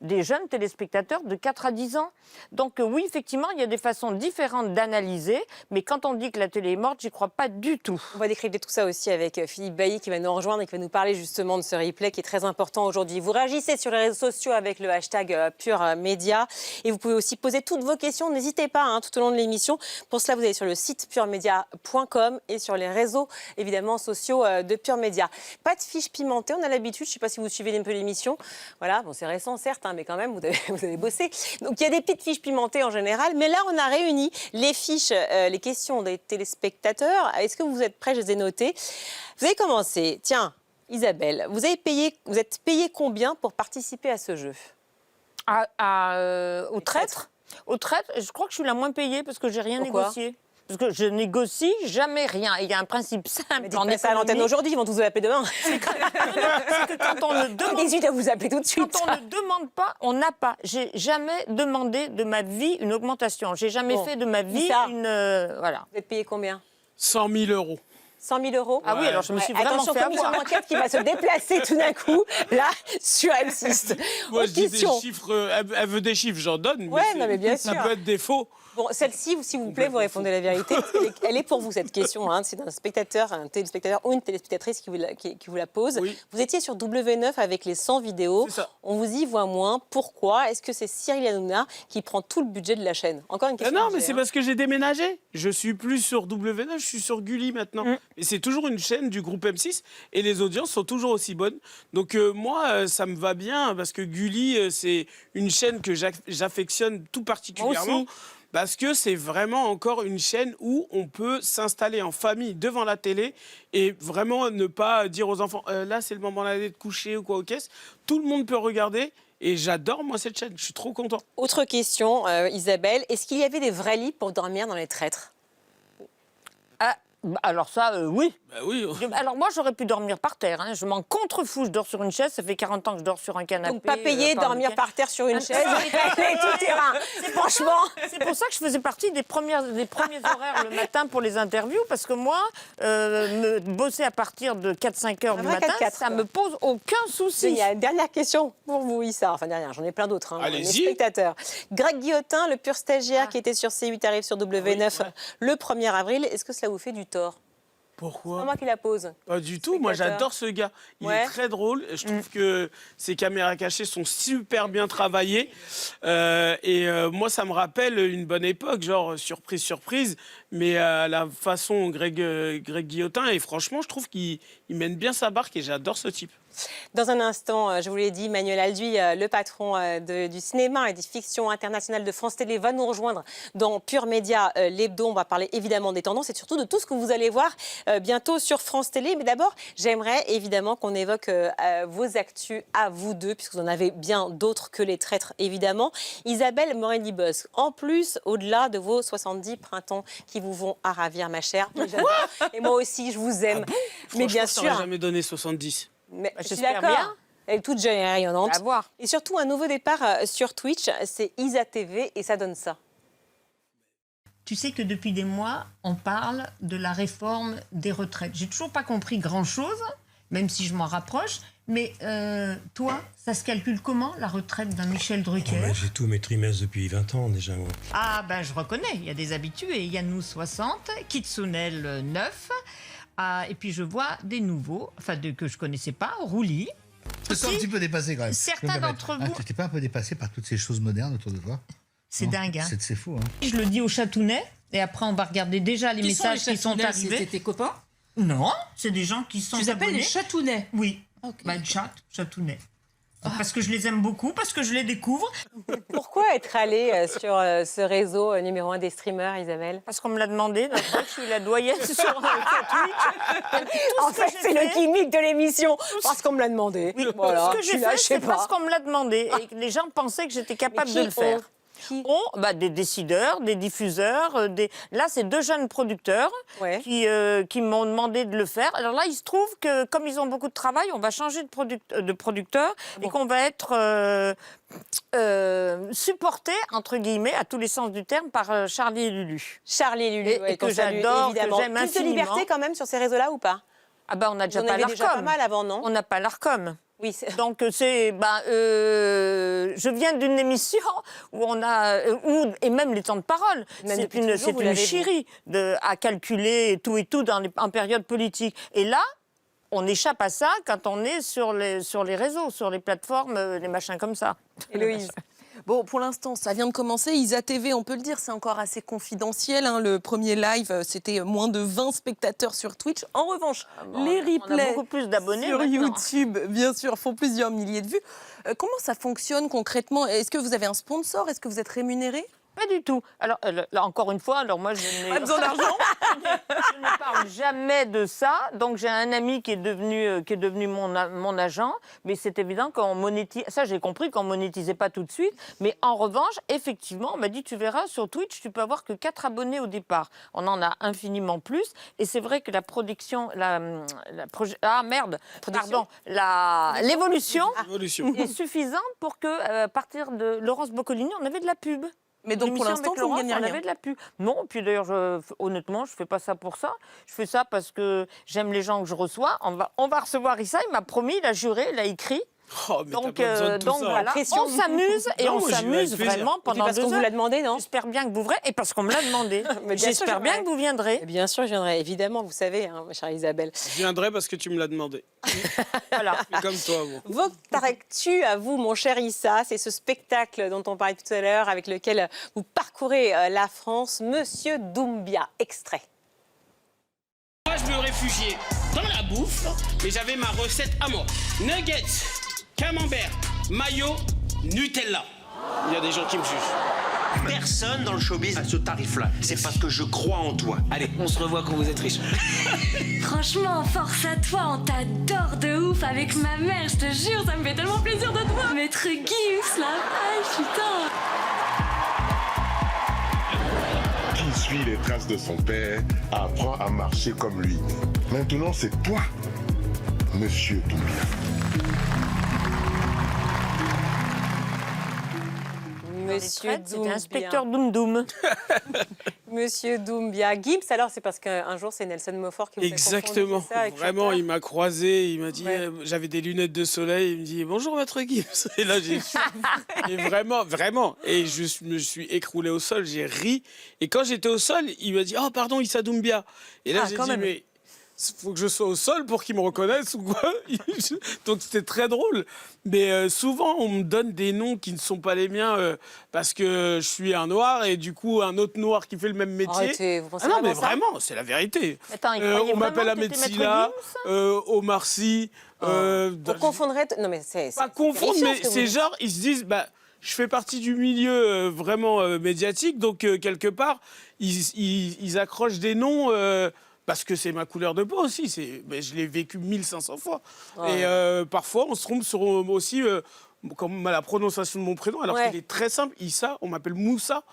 Speaker 2: Des jeunes téléspectateurs de 4 à 10 ans. Donc oui, effectivement, il y a des façons différentes d'analyser, mais quand on dit que la télé est morte, j'y crois pas du tout.
Speaker 1: On va décrypter tout ça aussi avec Philippe Bailly qui va nous rejoindre et qui va nous parler justement de ce replay qui est très important aujourd'hui. Vous réagissez sur les réseaux sociaux avec le hashtag Pure Média et vous pouvez aussi poser toutes vos questions. N'hésitez pas tout au long de l'émission. Pour cela, vous allez sur le site puremedia.com et sur les réseaux évidemment sociaux de Pure Média. Pas de fiches pimentées, on a l'habitude. Je ne sais pas si vous suivez un peu l'émission. Voilà, bon, c'est récent certes, mais quand même, vous avez bossé. Donc, il y a des petites fiches pimentées en général. Mais là, on a réuni les fiches, les questions des téléspectateurs. Est-ce que vous êtes prêts? Je les ai notées. Vous avez commencé. Tiens, Isabelle, vous êtes payé combien pour participer à ce jeu?
Speaker 2: Au traître. Au traître, je crois que je suis la moins payée parce que j'ai rien négocié. Parce que je négocie jamais rien. Il y a un principe simple.
Speaker 1: On est pas à l'antenne aujourd'hui, ils vont tous vous appeler demain.
Speaker 2: C'est que quand on ne demande...
Speaker 1: N'hésitez à vous appeler tout de suite.
Speaker 2: Quand on ne demande pas, on n'a pas. J'ai jamais demandé de ma vie une augmentation. J'ai jamais fait de ma vie une... voilà.
Speaker 1: Vous êtes payé combien?
Speaker 3: 100 000 euros.
Speaker 1: 100 000 euros.
Speaker 2: Ah oui, alors je me suis vraiment
Speaker 1: attention,
Speaker 2: fait
Speaker 1: commission
Speaker 2: avoir.
Speaker 1: d'enquête qui va se déplacer tout d'un coup, là, sur M6.
Speaker 3: Moi, je dis des chiffres, elle veut des chiffres, j'en donne.
Speaker 1: Ouais, non, mais bien
Speaker 3: ça
Speaker 1: sûr.
Speaker 3: peut être des faux.
Speaker 1: Bon, celle-ci, s'il vous plaît, vous répondez la vérité. Elle est pour vous, cette question. C'est un spectateur, un téléspectateur ou une téléspectatrice qui vous la pose.
Speaker 3: Oui.
Speaker 1: Vous étiez sur W9 avec les 100 vidéos. On vous y voit moins. Pourquoi? Est-ce que c'est Cyril Hanouna qui prend tout le budget de la chaîne? Encore une question.
Speaker 3: Non, mais c'est parce que j'ai déménagé. Je suis plus sur W9, je suis sur Gulli maintenant. Et c'est toujours une chaîne du groupe M6 et les audiences sont toujours aussi bonnes. Donc moi, ça me va bien parce que Gulli, c'est une chaîne que j'affectionne tout particulièrement.
Speaker 2: Moi aussi.
Speaker 3: Parce que c'est vraiment encore une chaîne où on peut s'installer en famille devant la télé et vraiment ne pas dire aux enfants là c'est le moment d'aller te coucher ou quoi aux caisses. Tout le monde peut regarder et j'adore moi cette chaîne, je suis trop content.
Speaker 1: Autre question, Isabelle, est-ce qu'il y avait des vrais lits pour dormir dans les traîtres?
Speaker 2: Alors ça, oui.
Speaker 3: Bah oui.
Speaker 2: Alors moi, j'aurais pu dormir par terre. Je m'en contrefous, je dors sur une chaise. Ça fait 40 ans que je dors sur un canapé.
Speaker 1: Donc pas payé, dormir par terre sur une chaise, tout terrain. Franchement.
Speaker 2: C'est pour ça que je faisais partie des premiers horaires le matin pour les interviews. Parce que moi, me bosser à partir de 4-5 heures du matin, ça me pose aucun souci.
Speaker 1: Il y a une dernière question pour vous, Issa. Enfin, dernière, j'en ai plein d'autres. Les spectateurs. Greg Guillotin, le pur stagiaire qui était sur C8, arrive sur W9 le 1er avril. Est-ce que cela vous fait du tort?
Speaker 3: Pourquoi?
Speaker 1: C'est moi qui la pose.
Speaker 3: Pas du tout. Moi, j'adore ce gars. Il est très drôle. Je trouve que ses caméras cachées sont super bien travaillées. Moi, ça me rappelle une bonne époque, genre surprise, surprise. Mais à la façon Greg Guillotin. Et franchement, je trouve qu'il mène bien sa barque et j'adore ce type.
Speaker 1: Dans un instant, je vous l'ai dit, Manuel Alduy, le patron du cinéma et des fictions internationales de France Télé, va nous rejoindre dans Pure Média, l'hebdo. On va parler évidemment des tendances et surtout de tout ce que vous allez voir bientôt sur France Télé. Mais d'abord, j'aimerais évidemment qu'on évoque vos actus à vous deux, puisque vous en avez bien d'autres que les traîtres, évidemment. Isabelle Morendi-Bosque, en plus, au-delà de vos 70 printemps qui vous vont à ravir, ma chère. Et moi aussi, je vous aime. Mais bien sûr.
Speaker 3: Je n'aurais jamais donné 70.
Speaker 1: Mais je suis d'accord. Elle est toute jeune et rayonnante. Et surtout, un nouveau départ sur Twitch, c'est Isa TV et ça donne ça.
Speaker 10: Tu sais que depuis des mois, on parle de la réforme des retraites. J'ai toujours pas compris grand-chose, même si je m'en rapproche. Mais toi, ça se calcule comment, la retraite d'un Michel Drucker?
Speaker 19: J'ai tous mes trimestres depuis 20 ans déjà. Moi.
Speaker 10: Ah ben je reconnais, il y a des habitués. Yannou 60, Kitsunel 9... et puis je vois des nouveaux, que je connaissais pas, Roulis.
Speaker 20: Tu t'es un petit peu dépassé quand même.
Speaker 10: Certains d'entre vous...
Speaker 20: tu t'es pas un peu dépassé par toutes ces choses modernes autour de toi?
Speaker 10: C'est dingue, hein.
Speaker 20: C'est fou, hein.
Speaker 10: Je le dis aux Chatounet, et après on va regarder déjà les messages qui sont arrivés.
Speaker 4: C'était tes copains?
Speaker 10: Non, c'est des gens qui sont
Speaker 4: Tu les appelles
Speaker 10: abonnés.
Speaker 4: les chatounets?
Speaker 10: Oui. Bah, chatounets. Parce que je les aime beaucoup, parce que je les découvre.
Speaker 1: Pourquoi être allée sur ce réseau numéro 1 des streamers, Isabelle?
Speaker 2: Parce qu'on me l'a demandé. Donc, moi, je suis la doyenne sur Twitch.
Speaker 1: En fait, c'est le gimmick de l'émission. Parce qu'on me l'a demandé.
Speaker 2: Oui,
Speaker 1: Voilà,
Speaker 2: ce que j'ai fait, c'est parce qu'on me l'a demandé et que les gens pensaient que j'étais capable de le faire. Des décideurs, des diffuseurs. Là, c'est 2 jeunes producteurs qui m'ont demandé de le faire. Alors là, il se trouve que comme ils ont beaucoup de travail, on va changer de producteur et qu'on va être supporté, entre guillemets, à tous les sens du terme, par Charlie et Lulu.
Speaker 1: Charlie et Lulu,
Speaker 2: et que j'adore, que j'aime
Speaker 1: Plus de
Speaker 2: infiniment.
Speaker 1: liberté quand même sur ces réseaux-là ou pas?
Speaker 2: Ah ben, on n'a déjà
Speaker 1: Vous en
Speaker 2: pas
Speaker 1: avez déjà pas
Speaker 2: l'Arcom.
Speaker 1: mal avant, non?
Speaker 2: On n'a pas l'Arcom.
Speaker 1: Oui,
Speaker 2: donc je viens d'une émission où on a et même les temps de parole, c'est une chierie à calculer et tout en période politique. Et là, on échappe à ça quand on est sur les réseaux, sur les plateformes, les machins comme ça.
Speaker 1: Héloïse.
Speaker 4: Bon, pour l'instant, ça vient de commencer. Isa TV, on peut le dire, c'est encore assez confidentiel. Le premier live, c'était moins de 20 spectateurs sur Twitch. En revanche, les replays
Speaker 2: on a beaucoup plus d'abonnés
Speaker 4: sur
Speaker 2: maintenant.
Speaker 4: YouTube, bien sûr, font plusieurs milliers de vues. Comment ça fonctionne concrètement? Est-ce que vous avez un sponsor? Est-ce que vous êtes rémunéré?
Speaker 2: Pas du tout. Alors, là, encore une fois, moi, je n'ai
Speaker 4: pas besoin d'argent.
Speaker 2: Je ne parle jamais de ça. Donc, j'ai un ami qui est devenu mon agent. Mais c'est évident qu'on monétise. Ça, j'ai compris qu'on ne monétisait pas tout de suite. Mais en revanche, effectivement, on m'a dit, tu verras, sur Twitch, tu peux avoir que 4 abonnés au départ. On en a infiniment plus. Et c'est vrai que la production... l'évolution est suffisante pour que, à partir de Laurence Boccolini, on avait de la pub.
Speaker 4: Mais donc pour l'instant, vous ne gagnez rien.
Speaker 2: On avait de la pub. Non, puis d'ailleurs, honnêtement, je ne fais pas ça pour ça. Je fais ça parce que j'aime les gens que je reçois. On va recevoir Issa, il m'a promis, il a juré, il a écrit.
Speaker 3: Oh, mais donc
Speaker 2: voilà, on s'amuse et on s'amuse vraiment pendant 2 heures.
Speaker 1: Parce qu'on vous l'a demandé, non?
Speaker 2: J'espère bien que vous viendrez et parce qu'on me l'a demandé. J'espère bien que vous viendrez.
Speaker 1: Bien sûr, je viendrai. Évidemment, vous savez, ma chère Isabelle.
Speaker 3: Je viendrai parce que tu me l'as demandé.
Speaker 2: Voilà.
Speaker 3: Comme toi, bon.
Speaker 1: Votre actu à vous, mon cher Issa, c'est ce spectacle dont on parlait tout à l'heure, avec lequel vous parcourez la France. Monsieur Doumbia, extrait.
Speaker 21: Moi, je me réfugiais dans la bouffe et j'avais ma recette à moi. Nuggets, camembert, mayo, Nutella. Il y a des gens qui me jugent.
Speaker 22: Personne dans le showbiz a ce tarif-là. C'est parce que je crois en toi.
Speaker 21: Allez, on se revoit quand vous êtes riche.
Speaker 23: Franchement, force à toi, on t'adore de ouf avec ma mère, je te jure, ça me fait tellement plaisir de te voir. Maître Gims, la vache, putain.
Speaker 24: Qui suit les traces de son père apprend à marcher comme lui. Maintenant, c'est toi, Monsieur Doumbia.
Speaker 1: Monsieur
Speaker 2: Doumbia. Inspecteur Doum Doum.
Speaker 1: Monsieur Doumbia. Gibbs, alors c'est parce qu'un jour c'est Nelson Moffort qui vous
Speaker 3: Exactement.
Speaker 1: fait confondre ça.
Speaker 3: Vraiment, il m'a croisé, il m'a dit, j'avais des lunettes de soleil, il me dit bonjour maître Gibbs. Et là j'ai et vraiment. Et je me suis écroulé au sol, j'ai ri. Et quand j'étais au sol, il m'a dit oh pardon Issa Doumbia. Et là j'ai dit mais faut que je sois au sol pour qu'ils me reconnaissent ou quoi. Donc c'était très drôle. Mais souvent, on me donne des noms qui ne sont pas les miens parce que je suis un noir et du coup, un autre noir qui fait le même métier.
Speaker 1: Arrêtez, vous pensez
Speaker 3: non, mais
Speaker 1: ça
Speaker 3: vraiment, c'est la vérité.
Speaker 2: Attends,
Speaker 3: on m'appelle Ahmed Silla, Omar Sy.
Speaker 1: On confondrait... Non, mais c'est
Speaker 3: pas confondre, mais c'est genre, ils se disent... je fais partie du milieu vraiment médiatique, donc quelque part, ils accrochent des noms... parce que c'est ma couleur de peau aussi, je l'ai vécu 1500 fois. Et parfois, on se trompe sur aussi comme la prononciation de mon prénom, alors qu'il est très simple. Issa, on m'appelle Moussa.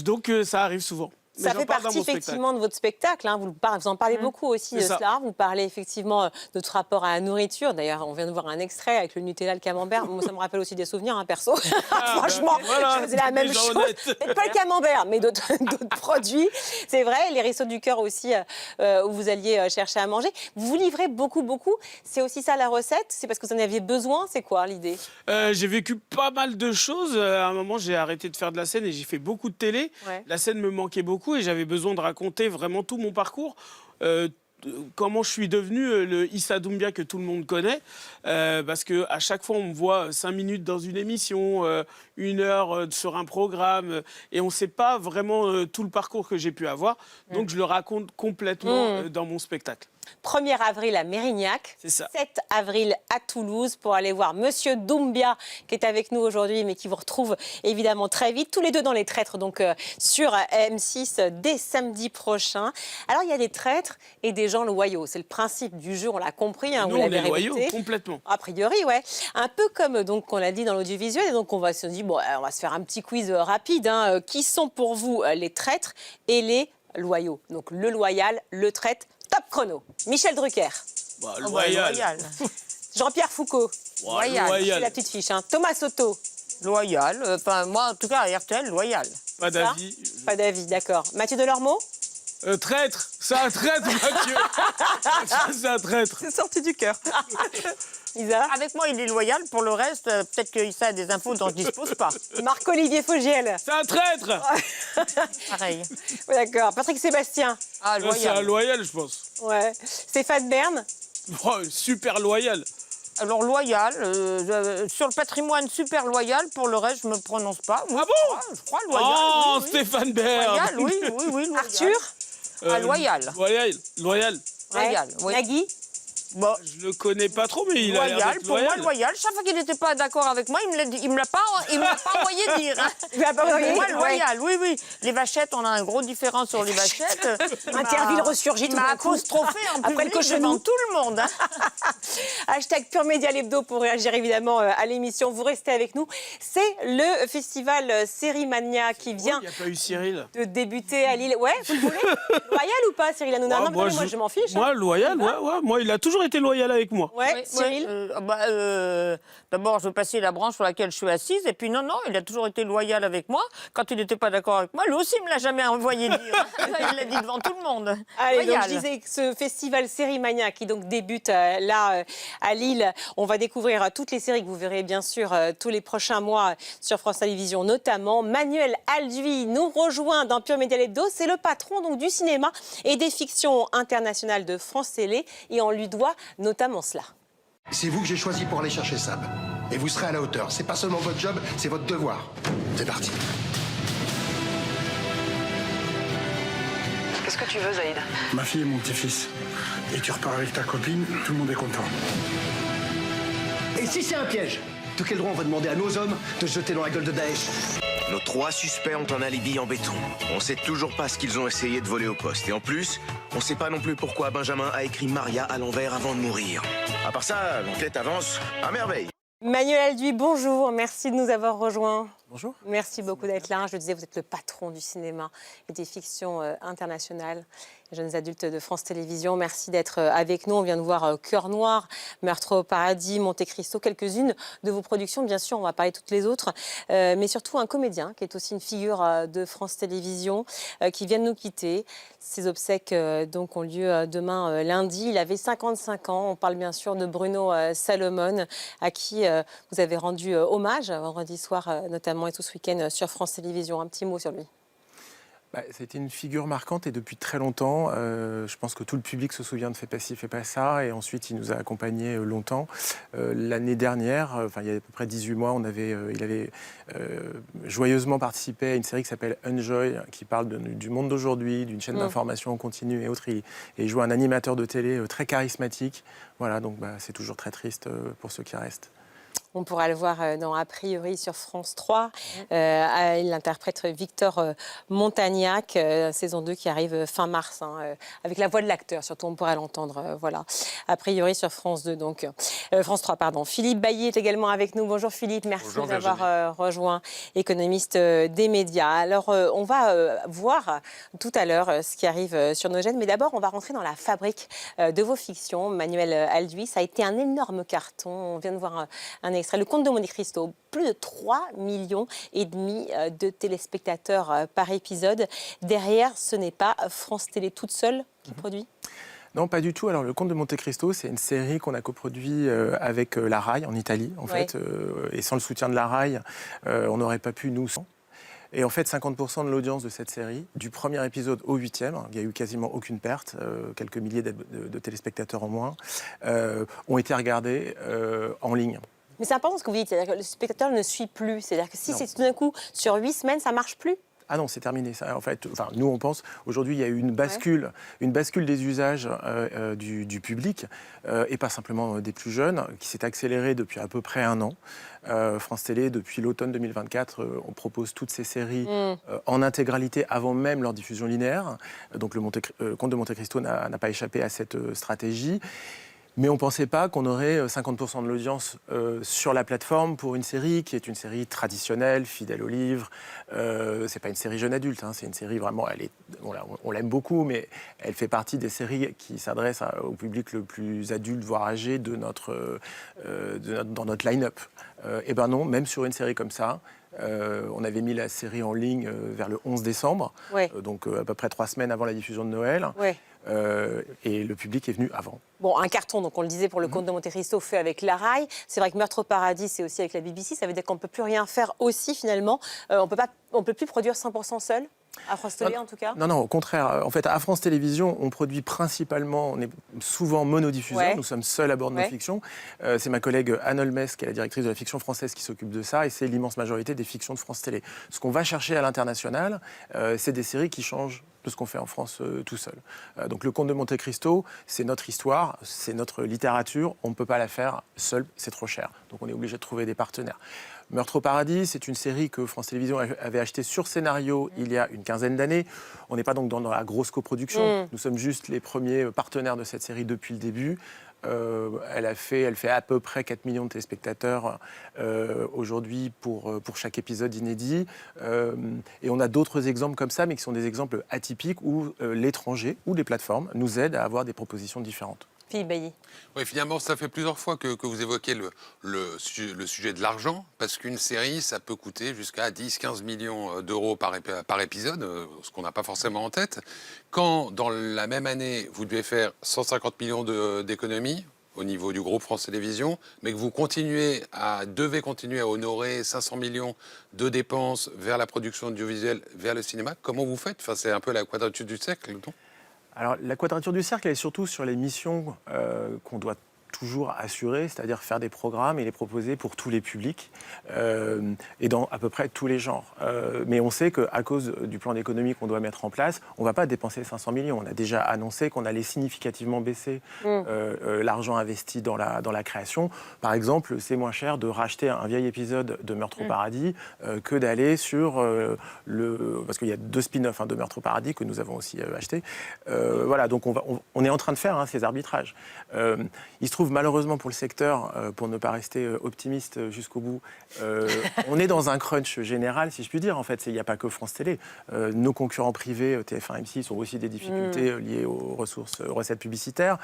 Speaker 3: Donc ça arrive souvent.
Speaker 1: Ça fait partie effectivement de votre spectacle. Hein. Vous en parlez beaucoup aussi de cela. Vous parlez effectivement de votre rapport à la nourriture. D'ailleurs, on vient de voir un extrait avec le Nutella, le camembert. Moi, ça me rappelle aussi des souvenirs, perso. Franchement, je faisais la même chose. Peut-être pas le camembert, mais d'autres produits. C'est vrai, les Restos du Cœur aussi, où vous alliez chercher à manger. Vous vous livrez beaucoup. C'est aussi ça la recette? C'est parce que vous en aviez besoin? C'est quoi l'idée?
Speaker 3: J'ai vécu pas mal de choses. À un moment, j'ai arrêté de faire de la scène et j'ai fait beaucoup de télé. La scène me manquait beaucoup. Et j'avais besoin de raconter vraiment tout mon parcours, comment je suis devenu le Issa Doumbia que tout le monde connaît, parce qu'à chaque fois, on me voit 5 minutes dans une émission, 1 heure sur un programme, et on ne sait pas vraiment tout le parcours que j'ai pu avoir, donc je le raconte complètement dans mon spectacle.
Speaker 1: 1er avril à Mérignac, 7 avril à Toulouse pour aller voir Monsieur Doumbia qui est avec nous aujourd'hui mais qui vous retrouve évidemment très vite, tous les deux dans Les Traîtres donc sur M6 dès samedi prochain. Alors il y a des traîtres et des gens loyaux, c'est le principe du jeu, on l'a compris, hein,
Speaker 3: Nous,
Speaker 1: vous
Speaker 3: on
Speaker 1: l'avez
Speaker 3: est loyaux,
Speaker 1: répété.
Speaker 3: complètement.
Speaker 1: A priori, ouais. Un peu comme donc on l'a dit dans l'audiovisuel, et donc on va se dire bon, on va se faire un petit quiz rapide. Hein. Qui sont pour vous les traîtres et les loyaux? Donc le loyal, le traître. Top chrono. Michel Drucker.
Speaker 3: Bah, loyal.
Speaker 1: Jean-Pierre Foucault.
Speaker 2: Loyal.
Speaker 1: C'est la petite fiche. Hein. Thomas Soto.
Speaker 2: Loyal. Enfin, moi, en tout cas, à RTL, loyal.
Speaker 3: Pas d'avis.
Speaker 1: Pas d'avis, d'accord. Mathieu Delormeau.
Speaker 3: Traître. C'est un traître, Mathieu. C'est un traître.
Speaker 4: C'est sorti du cœur.
Speaker 1: Isa.
Speaker 2: Avec moi, il est loyal. Pour le reste, peut-être qu'Issa a des infos dont je ne dispose pas.
Speaker 1: Marc-Olivier Fogiel.
Speaker 3: C'est un traître.
Speaker 2: Pareil.
Speaker 1: Ouais, d'accord. Patrick Sébastien.
Speaker 2: Ah, loyal.
Speaker 3: C'est un loyal, je pense.
Speaker 1: Ouais. Stéphane Bern.
Speaker 3: Oh, super loyal.
Speaker 2: Alors, loyal, sur le patrimoine, super loyal. Pour le reste, je ne me prononce pas. Oui,
Speaker 3: Ah bon?
Speaker 2: Je crois loyal.
Speaker 3: Oh,
Speaker 2: oui.
Speaker 3: Stéphane Bern.
Speaker 2: Loyal, oui, loyal.
Speaker 1: Arthur.
Speaker 2: Loyal.
Speaker 3: Loyal.
Speaker 2: Loyal, oui.
Speaker 1: Nagui.
Speaker 2: Bon.
Speaker 3: Je le connais pas trop, mais il a l'air
Speaker 2: Loyal,
Speaker 3: d'être
Speaker 2: pour
Speaker 3: loyal.
Speaker 2: moi, loyal. Chaque fois qu'il n'était pas d'accord avec moi, il me l'a pas envoyé dire. Hein.
Speaker 1: Il m'a pas envoyé
Speaker 2: Moi,
Speaker 1: dire,
Speaker 2: loyal, oui. Les vachettes, on a un gros différent sur les vachettes.
Speaker 1: Interville ressurgit
Speaker 2: Il
Speaker 1: tout
Speaker 2: m'a
Speaker 1: d'un coup.
Speaker 2: apostrophé en
Speaker 1: Après le
Speaker 2: public
Speaker 1: cochonou.
Speaker 2: devant tout le monde. Hein.
Speaker 1: Hashtag Pure Média l'hebdo pour réagir évidemment à l'émission. Vous restez avec nous. C'est le festival Sérimania qui vient
Speaker 3: Il n'y a pas eu Cyril.
Speaker 1: de débuter à Lille. Ouais, vous le voulez? Loyal ou pas, Cyril Hanouna? Non, mais moi, je m'en fiche.
Speaker 3: Moi, loyal, ouais. Moi, il a toujours été loyal avec moi.
Speaker 1: Ouais, Cyril.
Speaker 2: D'abord, je veux passer la branche sur laquelle je suis assise. Et puis, non, il a toujours été loyal avec moi. Quand il n'était pas d'accord avec moi, lui aussi, il ne me l'a jamais envoyé dire. Hein. Il l'a dit devant tout le monde.
Speaker 1: Allez, donc,
Speaker 2: Loyal.
Speaker 1: je disais que ce festival Sérimania qui donc débute là à Lille, on va découvrir toutes les séries que vous verrez bien sûr tous les prochains mois sur France Télévisions, notamment Manuel Alduy nous rejoint dans Pure Média l'hebdo. C'est le patron donc du cinéma et des fictions internationales de France Télé et on lui doit notamment cela.
Speaker 24: C'est vous que j'ai choisi pour aller chercher Sab. Et vous serez à la hauteur. C'est pas seulement votre job, c'est votre devoir. C'est parti.
Speaker 5: Qu'est-ce que tu veux, Zaïd?
Speaker 24: Ma fille et mon petit-fils. Et tu repars avec ta copine, tout le monde est content.
Speaker 11: Et si c'est un piège, de quel droit on va demander à nos hommes de se jeter dans la gueule de Daesh?
Speaker 6: Nos 3 suspects ont un alibi en béton. On sait toujours pas ce qu'ils ont essayé de voler au poste. Et en plus, on sait pas non plus pourquoi Benjamin a écrit Maria à l'envers avant de mourir. À part ça, l'enquête avance à merveille.
Speaker 1: Manuel Alduy, bonjour, merci de nous avoir rejoints.
Speaker 7: Bonjour.
Speaker 1: Merci beaucoup d'être là. Je le disais, vous êtes le patron du cinéma et des fictions internationales, jeunes adultes de France Télévisions. Merci d'être avec nous. On vient de voir Cœur Noir, Meurtre au paradis, Monte Cristo, quelques-unes de vos productions. Bien sûr, on va parler de toutes les autres, mais surtout un comédien qui est aussi une figure de France Télévisions qui vient de nous quitter. Ses obsèques donc ont lieu demain lundi. Il avait 55 ans. On parle bien sûr de Bruno Salomon, à qui vous avez rendu hommage vendredi soir notamment et tout ce week-end sur France Télévisions. Un petit mot sur lui.
Speaker 7: C'était une figure marquante et depuis très longtemps. Je pense que tout le public se souvient de Fais pas ci, fais pas ça. Et ensuite, il nous a accompagnés longtemps. L'année dernière, il y a à peu près 18 mois, il avait joyeusement participé à une série qui s'appelle Enjoy, qui parle du monde d'aujourd'hui, d'une chaîne d'information en continu et autres. Et il joue un animateur de télé très charismatique. Voilà, donc c'est toujours très triste pour ceux qui restent.
Speaker 1: On pourra le voir dans A priori sur France 3. Il interprète Victor Montagnac, saison 2 qui arrive fin mars, avec la voix de l'acteur, surtout on pourra l'entendre. Voilà. A priori sur France 2, donc France 3, pardon. Philippe Bailly est également avec nous. Bonjour Philippe, merci d'avoir rejoint, économiste des médias. Alors on va voir tout à l'heure ce qui arrive sur nos chaînes, mais d'abord on va rentrer dans la fabrique de vos fictions. Manuel Alduy, ça a été un énorme carton. On vient de voir un extrait. Le Comte de Monte Cristo, plus de 3,5 millions de téléspectateurs par épisode. Derrière, ce n'est pas France Télé toute seule qui produit ?
Speaker 7: Non, pas du tout. Alors, Le Comte de Monte Cristo, c'est une série qu'on a coproduit avec la RAI en Italie, en fait. Et sans le soutien de la RAI, on n'aurait pas pu nous... Et en fait, 50% de l'audience de cette série, du premier épisode au 8e, il n'y a eu quasiment aucune perte, quelques milliers de téléspectateurs en moins, ont été regardés en ligne.
Speaker 1: Mais c'est important ce que vous dites, c'est-à-dire que le spectateur ne suit plus. C'est-à-dire que si c'est tout d'un coup, sur 8 semaines, ça ne marche plus.
Speaker 7: Ah non, c'est terminé. Ça, en fait, enfin, nous, on pense, aujourd'hui, il y a eu une bascule des usages du public, et pas simplement des plus jeunes, qui s'est accélérée depuis à peu près un an. France Télé, depuis l'automne 2024, on propose toutes ces séries en intégralité avant même leur diffusion linéaire. Donc le Comte de Monte Cristo n'a pas échappé à cette stratégie. Mais on ne pensait pas qu'on aurait 50% de l'audience sur la plateforme pour une série qui est une série traditionnelle, fidèle au livre. C'est pas une série jeune adulte, hein, c'est une série vraiment, on l'aime beaucoup, mais elle fait partie des séries qui s'adressent au public le plus adulte, voire âgé dans notre line-up. Et ben non, même sur une série comme ça, on avait mis la série en ligne vers le 11 décembre, donc à peu près 3 semaines avant la diffusion de Noël. Et le public est venu avant.
Speaker 1: Bon, un carton, donc on le disait pour le Comte de Monte Cristo, fait avec la Rai. C'est vrai que Meurtre au paradis, c'est aussi avec la BBC. Ça veut dire qu'on ne peut plus rien faire aussi, finalement. On ne peut plus produire 100% seul, à France Télé en tout cas.
Speaker 7: Non, au contraire. En fait, à France Télévisions, on produit principalement, on est souvent monodiffuseur. Nous sommes seuls à bord de nos fictions. C'est ma collègue Anne Holmes, qui est la directrice de la fiction française, qui s'occupe de ça. Et c'est l'immense majorité des fictions de France Télé. Ce qu'on va chercher à l'international, c'est des séries qui changent de ce qu'on fait en France tout seul. Donc le Comte de Monte Cristo, c'est notre histoire, c'est notre littérature, on ne peut pas la faire seul, c'est trop cher. Donc on est obligé de trouver des partenaires. Meurtre au paradis, c'est une série que France Télévisions avait achetée sur scénario il y a une quinzaine d'années. On n'est pas donc dans la grosse coproduction, nous sommes juste les premiers partenaires de cette série depuis le début. Elle fait à peu près 4 millions de téléspectateurs aujourd'hui pour chaque épisode inédit. Et on a d'autres exemples comme ça, mais qui sont des exemples atypiques où l'étranger ou les plateformes nous aident à avoir des propositions différentes.
Speaker 1: Philippe Bailly.
Speaker 5: Oui, finalement, ça fait plusieurs fois que vous évoquez le sujet de l'argent, parce qu'une série, ça peut coûter jusqu'à 10-15 millions d'euros par épisode, ce qu'on n'a pas forcément en tête. Quand, dans la même année, vous devez faire 150 millions d'économies au niveau du groupe France Télévisions, mais que vous devez continuer à honorer 500 millions de dépenses vers la production audiovisuelle, vers le cinéma, comment vous faites ? Enfin, c'est un peu la quadrature du cercle, non ?
Speaker 7: Alors, la quadrature du cercle, elle est surtout sur les missions qu'on doit toujours assurer, c'est-à-dire faire des programmes et les proposer pour tous les publics et dans à peu près tous les genres. Mais on sait qu'à cause du plan d'économie qu'on doit mettre en place, on ne va pas dépenser 500 millions. On a déjà annoncé qu'on allait significativement baisser l'argent investi dans la création. Par exemple, c'est moins cher de racheter un vieil épisode de Meurtre au paradis que d'aller sur parce qu'il y a 2 spin-offs de Meurtre au paradis que nous avons aussi achetés. Voilà, donc on est en train de faire ces arbitrages. Il se trouve malheureusement pour le secteur, pour ne pas rester optimiste jusqu'au bout, on est dans un crunch général, si je puis dire. En fait, il n'y a pas que France Télé. Nos concurrents privés, TF1, M6, ont aussi des difficultés liées aux recettes publicitaires.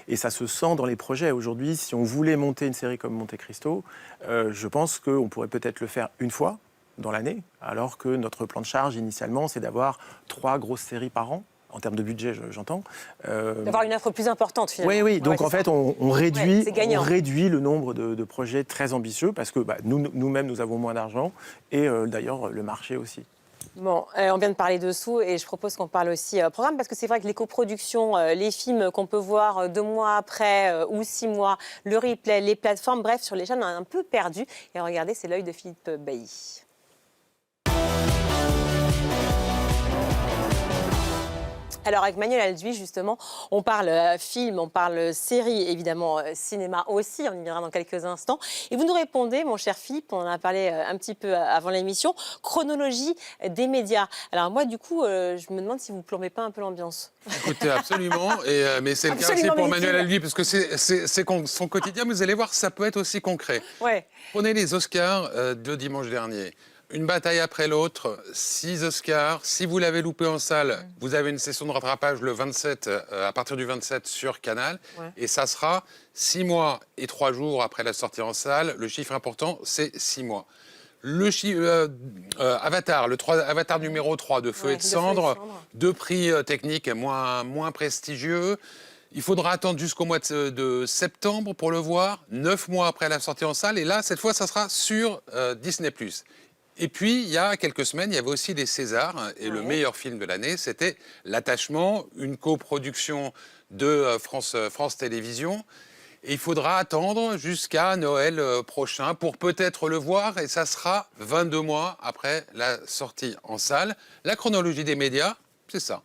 Speaker 7: Et ça se sent dans les projets. Aujourd'hui, si on voulait monter une série comme Monte Cristo, je pense qu'on pourrait peut-être le faire une fois dans l'année, alors que notre plan de charge, initialement, c'est d'avoir 3 grosses séries par an. En termes de budget, j'entends.
Speaker 1: D'avoir une offre plus importante, finalement.
Speaker 7: Oui. Donc, en fait, on réduit le nombre de projets très ambitieux parce que nous-mêmes, nous avons moins d'argent et d'ailleurs, le marché aussi.
Speaker 1: Bon, on vient de parler dessous et je propose qu'on parle aussi programme parce que c'est vrai que les coproductions, les films qu'on peut voir 2 mois après ou 6 mois, le replay, les plateformes, bref, sur les chaînes, on a un peu perdu. Et regardez, c'est l'œil de Philippe Bailly. Alors avec Manuel Alduy, justement, on parle film, on parle série, évidemment cinéma aussi, on y viendra dans quelques instants. Et vous nous répondez, mon cher Philippe, on en a parlé un petit peu avant l'émission, chronologie des médias. Alors moi, du coup, je me demande si vous ne plombez pas un peu l'ambiance.
Speaker 5: Écoutez, absolument, mais c'est le cas aussi pour Manuel Alduy, parce que c'est son quotidien, mais vous allez voir, ça peut être aussi concret. Prenez les Oscars de dimanche dernier. Une bataille après l'autre, 6 Oscars. Si vous l'avez loupé en salle, vous avez une session de rattrapage le 27, à partir du 27 sur Canal. Et ça sera 6 mois et 3 jours après la sortie en salle. Le chiffre important, c'est 6 mois. Le Avatar, Avatar numéro 3 de Feu et de Cendre, 2 prix techniques moins prestigieux. Il faudra attendre jusqu'au mois de septembre pour le voir, 9 mois après la sortie en salle. Et là, cette fois, ça sera sur Disney+. Et puis, il y a quelques semaines, il y avait aussi les Césars. Et le meilleur film de l'année, c'était L'Attachement, une coproduction de France Télévisions. Et il faudra attendre jusqu'à Noël prochain pour peut-être le voir. Et ça sera 22 mois après la sortie en salle. La chronologie des médias, c'est ça.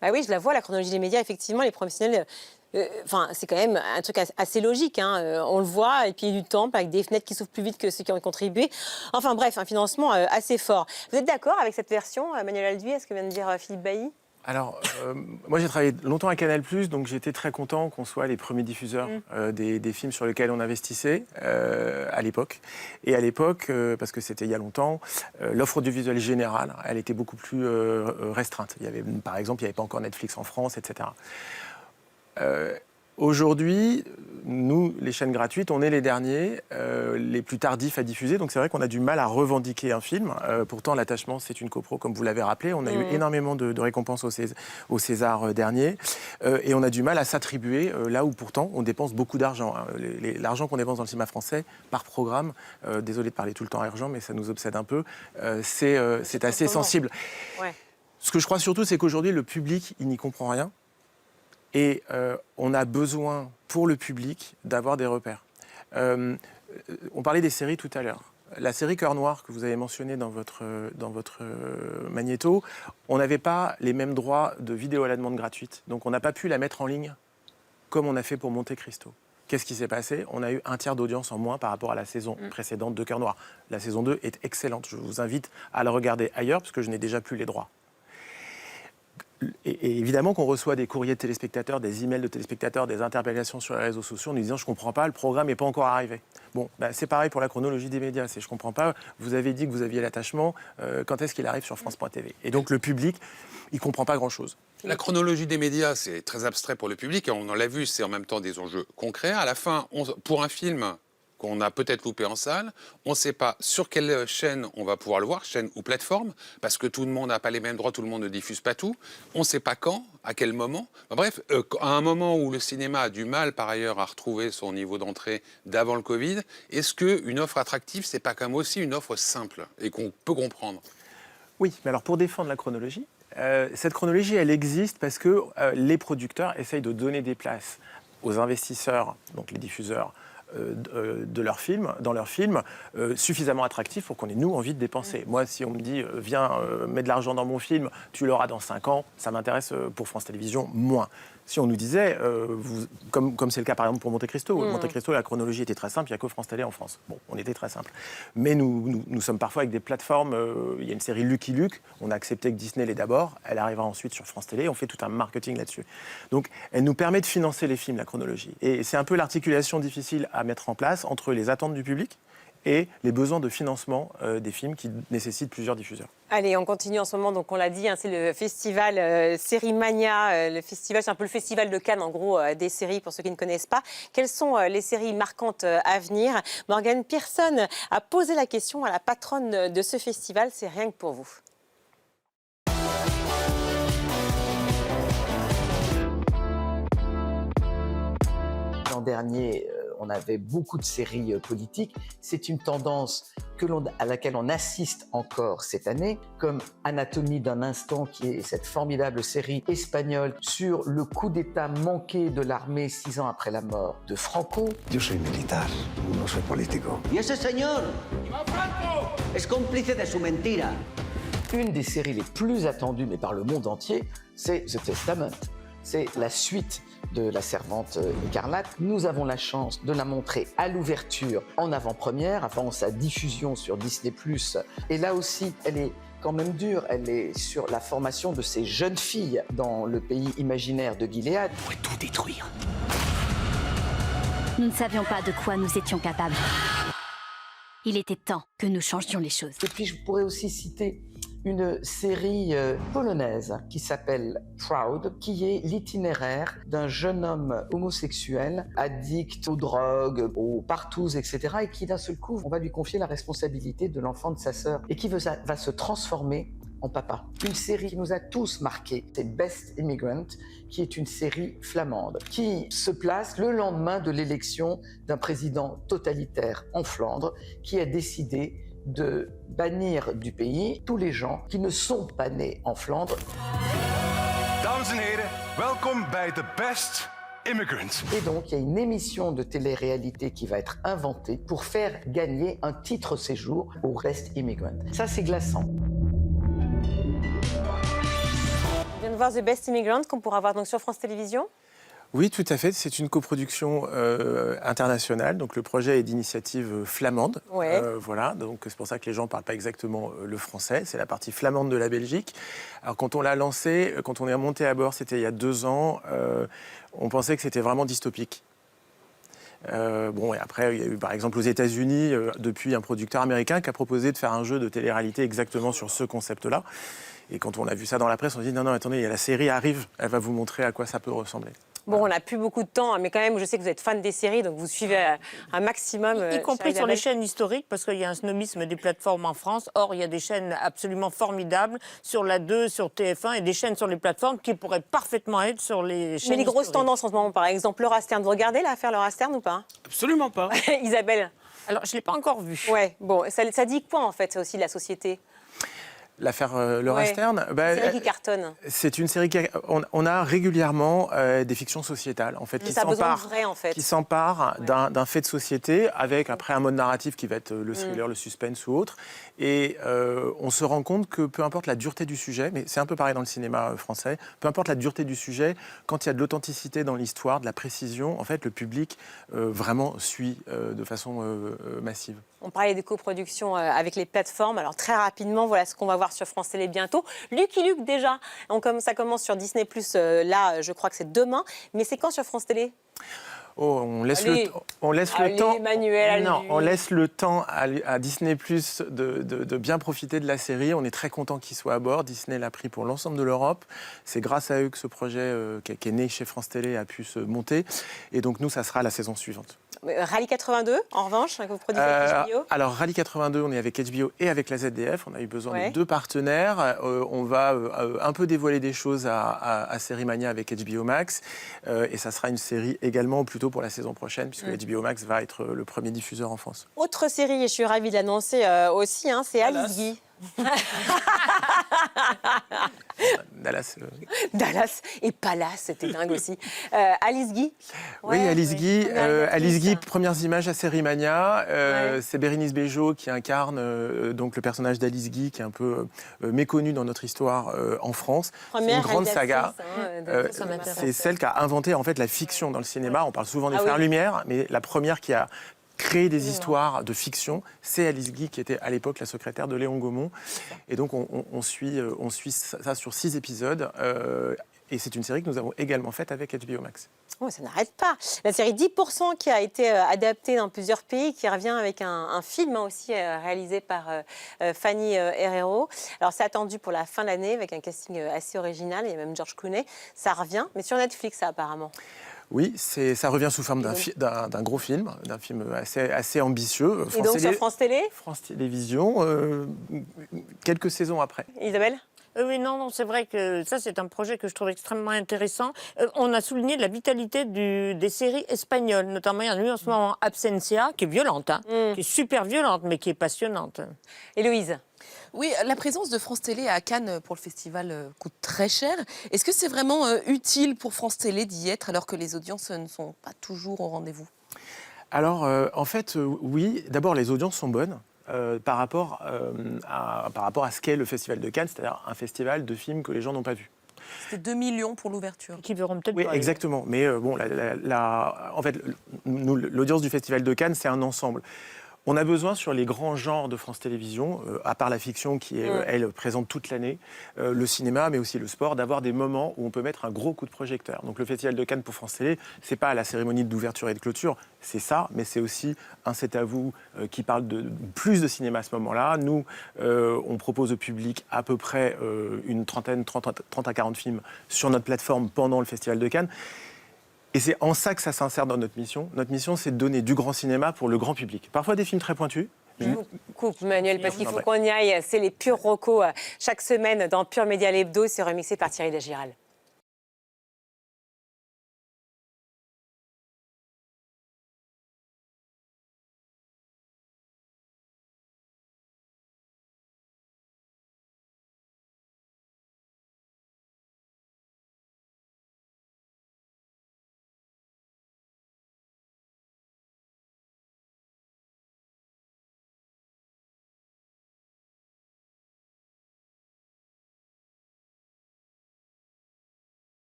Speaker 1: Ah oui, je la vois, la chronologie des médias. Effectivement, les professionnels... c'est quand même un truc assez logique, hein. On le voit, et puis il y a du temps, avec des fenêtres qui s'ouvrent plus vite que ceux qui ont contribué. Enfin bref, un financement assez fort. Vous êtes d'accord avec cette version, Manuel Alduy, est-ce que vient de dire Philippe Bailly ?
Speaker 7: Alors, moi j'ai travaillé longtemps à Canal+, donc j'étais très content qu'on soit les premiers diffuseurs des films sur lesquels on investissait à l'époque. Et à l'époque, parce que c'était il y a longtemps, l'offre audiovisuelle générale, elle était beaucoup plus restreinte. Par exemple, il n'y avait pas encore Netflix en France, etc. Aujourd'hui, nous, les chaînes gratuites, on est les derniers, les plus tardifs à diffuser. Donc c'est vrai qu'on a du mal à revendiquer un film. Pourtant, l'attachement, c'est une copro, comme vous l'avez rappelé. On a eu énormément de récompenses au César dernier. Et on a du mal à s'attribuer là où pourtant on dépense beaucoup d'argent. L'argent qu'on dépense dans le cinéma français par programme, désolé de parler tout le temps argent, mais ça nous obsède un peu, c'est assez sensible. Ouais. Ce que je crois surtout, c'est qu'aujourd'hui, le public, il n'y comprend rien. Et on a besoin, pour le public, d'avoir des repères. On parlait des séries tout à l'heure. La série Cœur Noir, que vous avez mentionnée dans votre magnéto, on n'avait pas les mêmes droits de vidéo à la demande gratuite. Donc on n'a pas pu la mettre en ligne comme on a fait pour Monte Cristo. Qu'est-ce qui s'est passé ? On a eu un tiers d'audience en moins par rapport à la saison précédente de Cœur Noir. La saison 2 est excellente. Je vous invite à la regarder ailleurs, parce que je n'ai déjà plus les droits. Et évidemment qu'on reçoit des courriers de téléspectateurs, des emails de téléspectateurs, des interpellations sur les réseaux sociaux en nous disant « je ne comprends pas, le programme n'est pas encore arrivé ». Bon, c'est pareil pour la chronologie des médias, c'est « je ne comprends pas, vous avez dit que vous aviez l'attachement, quand est-ce qu'il arrive sur France.tv ?» Et donc le public, il ne comprend pas grand-chose.
Speaker 5: La chronologie des médias, c'est très abstrait pour le public, et on en l'a vu, c'est en même temps des enjeux concrets. À la fin, pour un film qu'on a peut-être loupé en salle, on ne sait pas sur quelle chaîne on va pouvoir le voir, chaîne ou plateforme, parce que tout le monde n'a pas les mêmes droits, tout le monde ne diffuse pas tout. On ne sait pas quand, à quel moment. Bref, à un moment où le cinéma a du mal, par ailleurs, à retrouver son niveau d'entrée d'avant le Covid, est-ce qu'une offre attractive, c'est pas comme aussi une offre simple et qu'on peut comprendre ?
Speaker 7: Oui, mais alors pour défendre la chronologie, cette chronologie, elle existe parce que les producteurs essayent de donner des places aux investisseurs, donc les diffuseurs, de leurs films, dans leurs films, suffisamment attractifs pour qu'on ait, nous, envie de dépenser. Moi, si on me dit, viens, mets de l'argent dans mon film, tu l'auras dans 5 ans, ça m'intéresse pour France Télévisions moins. Si on nous disait, comme c'est le cas par exemple pour Monte Cristo, Monte Cristo, la chronologie était très simple, il n'y a que France Télé en France. Bon, on était très simple. Mais nous sommes parfois avec des plateformes, il y a une série Lucky Luke, on a accepté que Disney l'ait d'abord, elle arrivera ensuite sur France Télé, on fait tout un marketing là-dessus. Donc, elle nous permet de financer les films, la chronologie. Et c'est un peu l'articulation difficile à mettre en place entre les attentes du public et les besoins de financement des films qui nécessitent plusieurs diffuseurs.
Speaker 1: Allez, on continue en ce moment, donc on l'a dit, hein, c'est le festival Série Mania. Le festival, c'est un peu le festival de Cannes, en gros, des séries, pour ceux qui ne connaissent pas. Quelles sont les séries marquantes à venir ? Morgane Pearson a posé la question à la patronne de ce festival, c'est rien que pour vous.
Speaker 8: L'an dernier, on avait beaucoup de séries politiques. C'est une tendance à laquelle on assiste encore cette année, comme Anatomie d'un instant, qui est cette formidable série espagnole sur le coup d'État manqué de l'armée 6 ans après la mort de Franco.
Speaker 9: Yo soy militar, no soy político.
Speaker 12: Y ese señor es cómplice de su mentira.
Speaker 8: Une des séries les plus attendues, mais par le monde entier, c'est The Testament. C'est la suite de La Servante écarlate. Nous avons la chance de la montrer à l'ouverture en avant-première, avant sa diffusion sur Disney+. Et là aussi, elle est quand même dure. Elle est sur la formation de ces jeunes filles dans le pays imaginaire de Gilead.
Speaker 12: On pourrait tout détruire.
Speaker 23: Nous ne savions pas de quoi nous étions capables. Il était temps que nous changions les choses.
Speaker 8: Et puis, je pourrais aussi citer une série polonaise qui s'appelle Proud, qui est l'itinéraire d'un jeune homme homosexuel, addict aux drogues, aux partous, etc., et qui d'un seul coup, on va lui confier la responsabilité de l'enfant de sa sœur, et qui va se transformer en papa. Une série qui nous a tous marqués, c'est Best Immigrant, qui est une série flamande, qui se place le lendemain de l'élection d'un président totalitaire en Flandre, qui a décidé de bannir du pays tous les gens qui ne sont pas nés en Flandre.
Speaker 15: Dames en heren, welkom bij de Best
Speaker 9: immigrants.
Speaker 8: Et donc, il y a une émission de télé-réalité qui va être inventée pour faire gagner un titre séjour au Best Immigrant. Ça, c'est glaçant.
Speaker 1: On vient de voir The Best Immigrant qu'on pourra voir donc sur France Télévisions.
Speaker 7: Oui, tout à fait. C'est une coproduction internationale. Donc le projet est d'initiative flamande.
Speaker 1: Ouais.
Speaker 7: Voilà. Donc c'est pour ça que les gens ne parlent pas exactement le français. C'est la partie flamande de la Belgique. Alors quand on l'a lancé, quand on est monté à bord, c'était il y a 2 ans. On pensait que c'était vraiment dystopique. Bon, et après, il y a eu par exemple aux États-Unis, depuis un producteur américain qui a proposé de faire un jeu de télé-réalité exactement sur ce concept-là. Et quand on a vu ça dans la presse, on s'est dit non, attendez, la série arrive, elle va vous montrer à quoi ça peut ressembler.
Speaker 1: Bon, on n'a plus beaucoup de temps, mais quand même, je sais que vous êtes fan des séries, donc vous suivez un maximum.
Speaker 2: Y compris sur les chaînes historiques, parce qu'il y a un snobisme des plateformes en France. Or, il y a des chaînes absolument formidables sur la 2, sur TF1, et des chaînes sur les plateformes qui pourraient parfaitement être sur les chaînes
Speaker 1: Mais les grosses
Speaker 2: historiques.
Speaker 1: tendances en ce moment, par exemple, Laura Stern, vous regardez l'affaire Laura Stern ou pas?
Speaker 3: Absolument pas.
Speaker 1: Isabelle?
Speaker 2: Alors, je ne l'ai pas encore vue.
Speaker 1: Ouais, bon, ça dit quoi en fait, aussi de la société?
Speaker 7: L'affaire Laura Stern,
Speaker 1: une série qui cartonne.
Speaker 7: C'est une série on a régulièrement des fictions sociétales en fait, qui s'emparent d'un fait de société avec après un mode narratif qui va être le thriller, le suspense ou autre. Et on se rend compte que peu importe la dureté du sujet, mais c'est un peu pareil dans le cinéma français, peu importe la dureté du sujet, quand il y a de l'authenticité dans l'histoire, de la précision, en fait, le public vraiment suit de façon massive.
Speaker 1: On parlait des coproductions avec les plateformes. Alors très rapidement, voilà ce qu'on va voir sur France Télé bientôt. Lucky Luke déjà, ça commence sur Disney+, là je crois que c'est demain. Mais c'est quand sur France Télé?
Speaker 7: Oh, on laisse le temps.
Speaker 1: Emmanuel,
Speaker 7: non, on laisse le temps à Disney+ de bien profiter de la série. On est très content qu'ils soient à bord. Disney l'a pris pour l'ensemble de l'Europe. C'est grâce à eux que ce projet qui est né chez France Télé a pu se monter. Et donc nous, ça sera la saison suivante.
Speaker 1: Rallye 82, en revanche, que vous produisez avec HBO.
Speaker 7: Alors, Rallye 82, on est avec HBO et avec la ZDF. On a eu besoin de 2 partenaires. On va un peu dévoiler des choses à Série Mania avec HBO Max. Et ça sera une série également plutôt pour la saison prochaine, puisque HBO Max va être le premier diffuseur en France.
Speaker 1: Autre série, et je suis ravie de l'annoncer aussi, c'est Alice Guy. Dallas et Palace, c'était dingue aussi. Alice Guy.
Speaker 7: Oui, Alice Guy. Alice Guy, premières images à Série Mania. C'est Bérénice Bejo qui incarne donc le personnage d'Alice Guy, qui est un peu méconnu dans notre histoire en France. C'est une grande saga. C'est celle qui a inventé en fait la fiction dans le cinéma. On parle souvent des Frères Lumière, mais la première qui a créé des histoires de fiction, c'est Alice Guy qui était à l'époque la secrétaire de Léon Gaumont. Et donc on suit ça sur 6 épisodes. Et c'est une série que nous avons également faite avec HBO Max.
Speaker 1: Oh, ça n'arrête pas. La série 10% qui a été adaptée dans plusieurs pays, qui revient avec un film aussi réalisé par Fanny Herrero. Alors c'est attendu pour la fin de l'année avec un casting assez original. Il y a même George Clooney. Ça revient, mais sur Netflix ça, apparemment.
Speaker 7: Oui, ça revient sous forme d'un gros film, d'un film assez ambitieux.
Speaker 1: Et donc sur France Télé ?
Speaker 7: France Télévisions, quelques saisons après.
Speaker 1: Isabelle ?
Speaker 2: Oui, non, c'est vrai que ça, c'est un projet que je trouve extrêmement intéressant. On a souligné la vitalité des séries espagnoles, notamment il y en a eu en ce moment Absencia, qui est violente, qui est super violente, mais qui est passionnante.
Speaker 1: Héloïse ?
Speaker 4: Oui, la présence de France Télé à Cannes pour le festival coûte très cher. Est-ce que c'est vraiment utile pour France Télé d'y être alors que les audiences ne sont pas toujours au rendez-vous ?
Speaker 7: Alors, en fait, oui. D'abord, les audiences sont bonnes. Par rapport à ce qu'est le Festival de Cannes, c'est-à-dire un festival de films que les gens n'ont pas vus.
Speaker 4: C'était 2 millions pour l'ouverture.
Speaker 2: Qui verront peut-être
Speaker 7: pas. Oui, exactement. Mais bon, en fait, l'audience du Festival de Cannes, c'est un ensemble. On a besoin sur les grands genres de France Télévisions, à part la fiction qui est, elle, présente toute l'année, le cinéma, mais aussi le sport, d'avoir des moments où on peut mettre un gros coup de projecteur. Donc le Festival de Cannes pour France Télé, c'est pas la cérémonie d'ouverture et de clôture, c'est ça, mais c'est aussi un C'est à vous qui parle de plus de cinéma à ce moment-là. Nous, on propose au public à peu près une 30 à 40 films sur notre plateforme pendant le Festival de Cannes. Et c'est en ça que ça s'insère dans notre mission. Notre mission, c'est de donner du grand cinéma pour le grand public. Parfois des films très pointus.
Speaker 1: Je vous coupe, Manuel, parce qu'il faut qu'on y aille. C'est les purs recos chaque semaine dans Pure Média l'Hebdo. C'est remixé par Thierry Dagiral.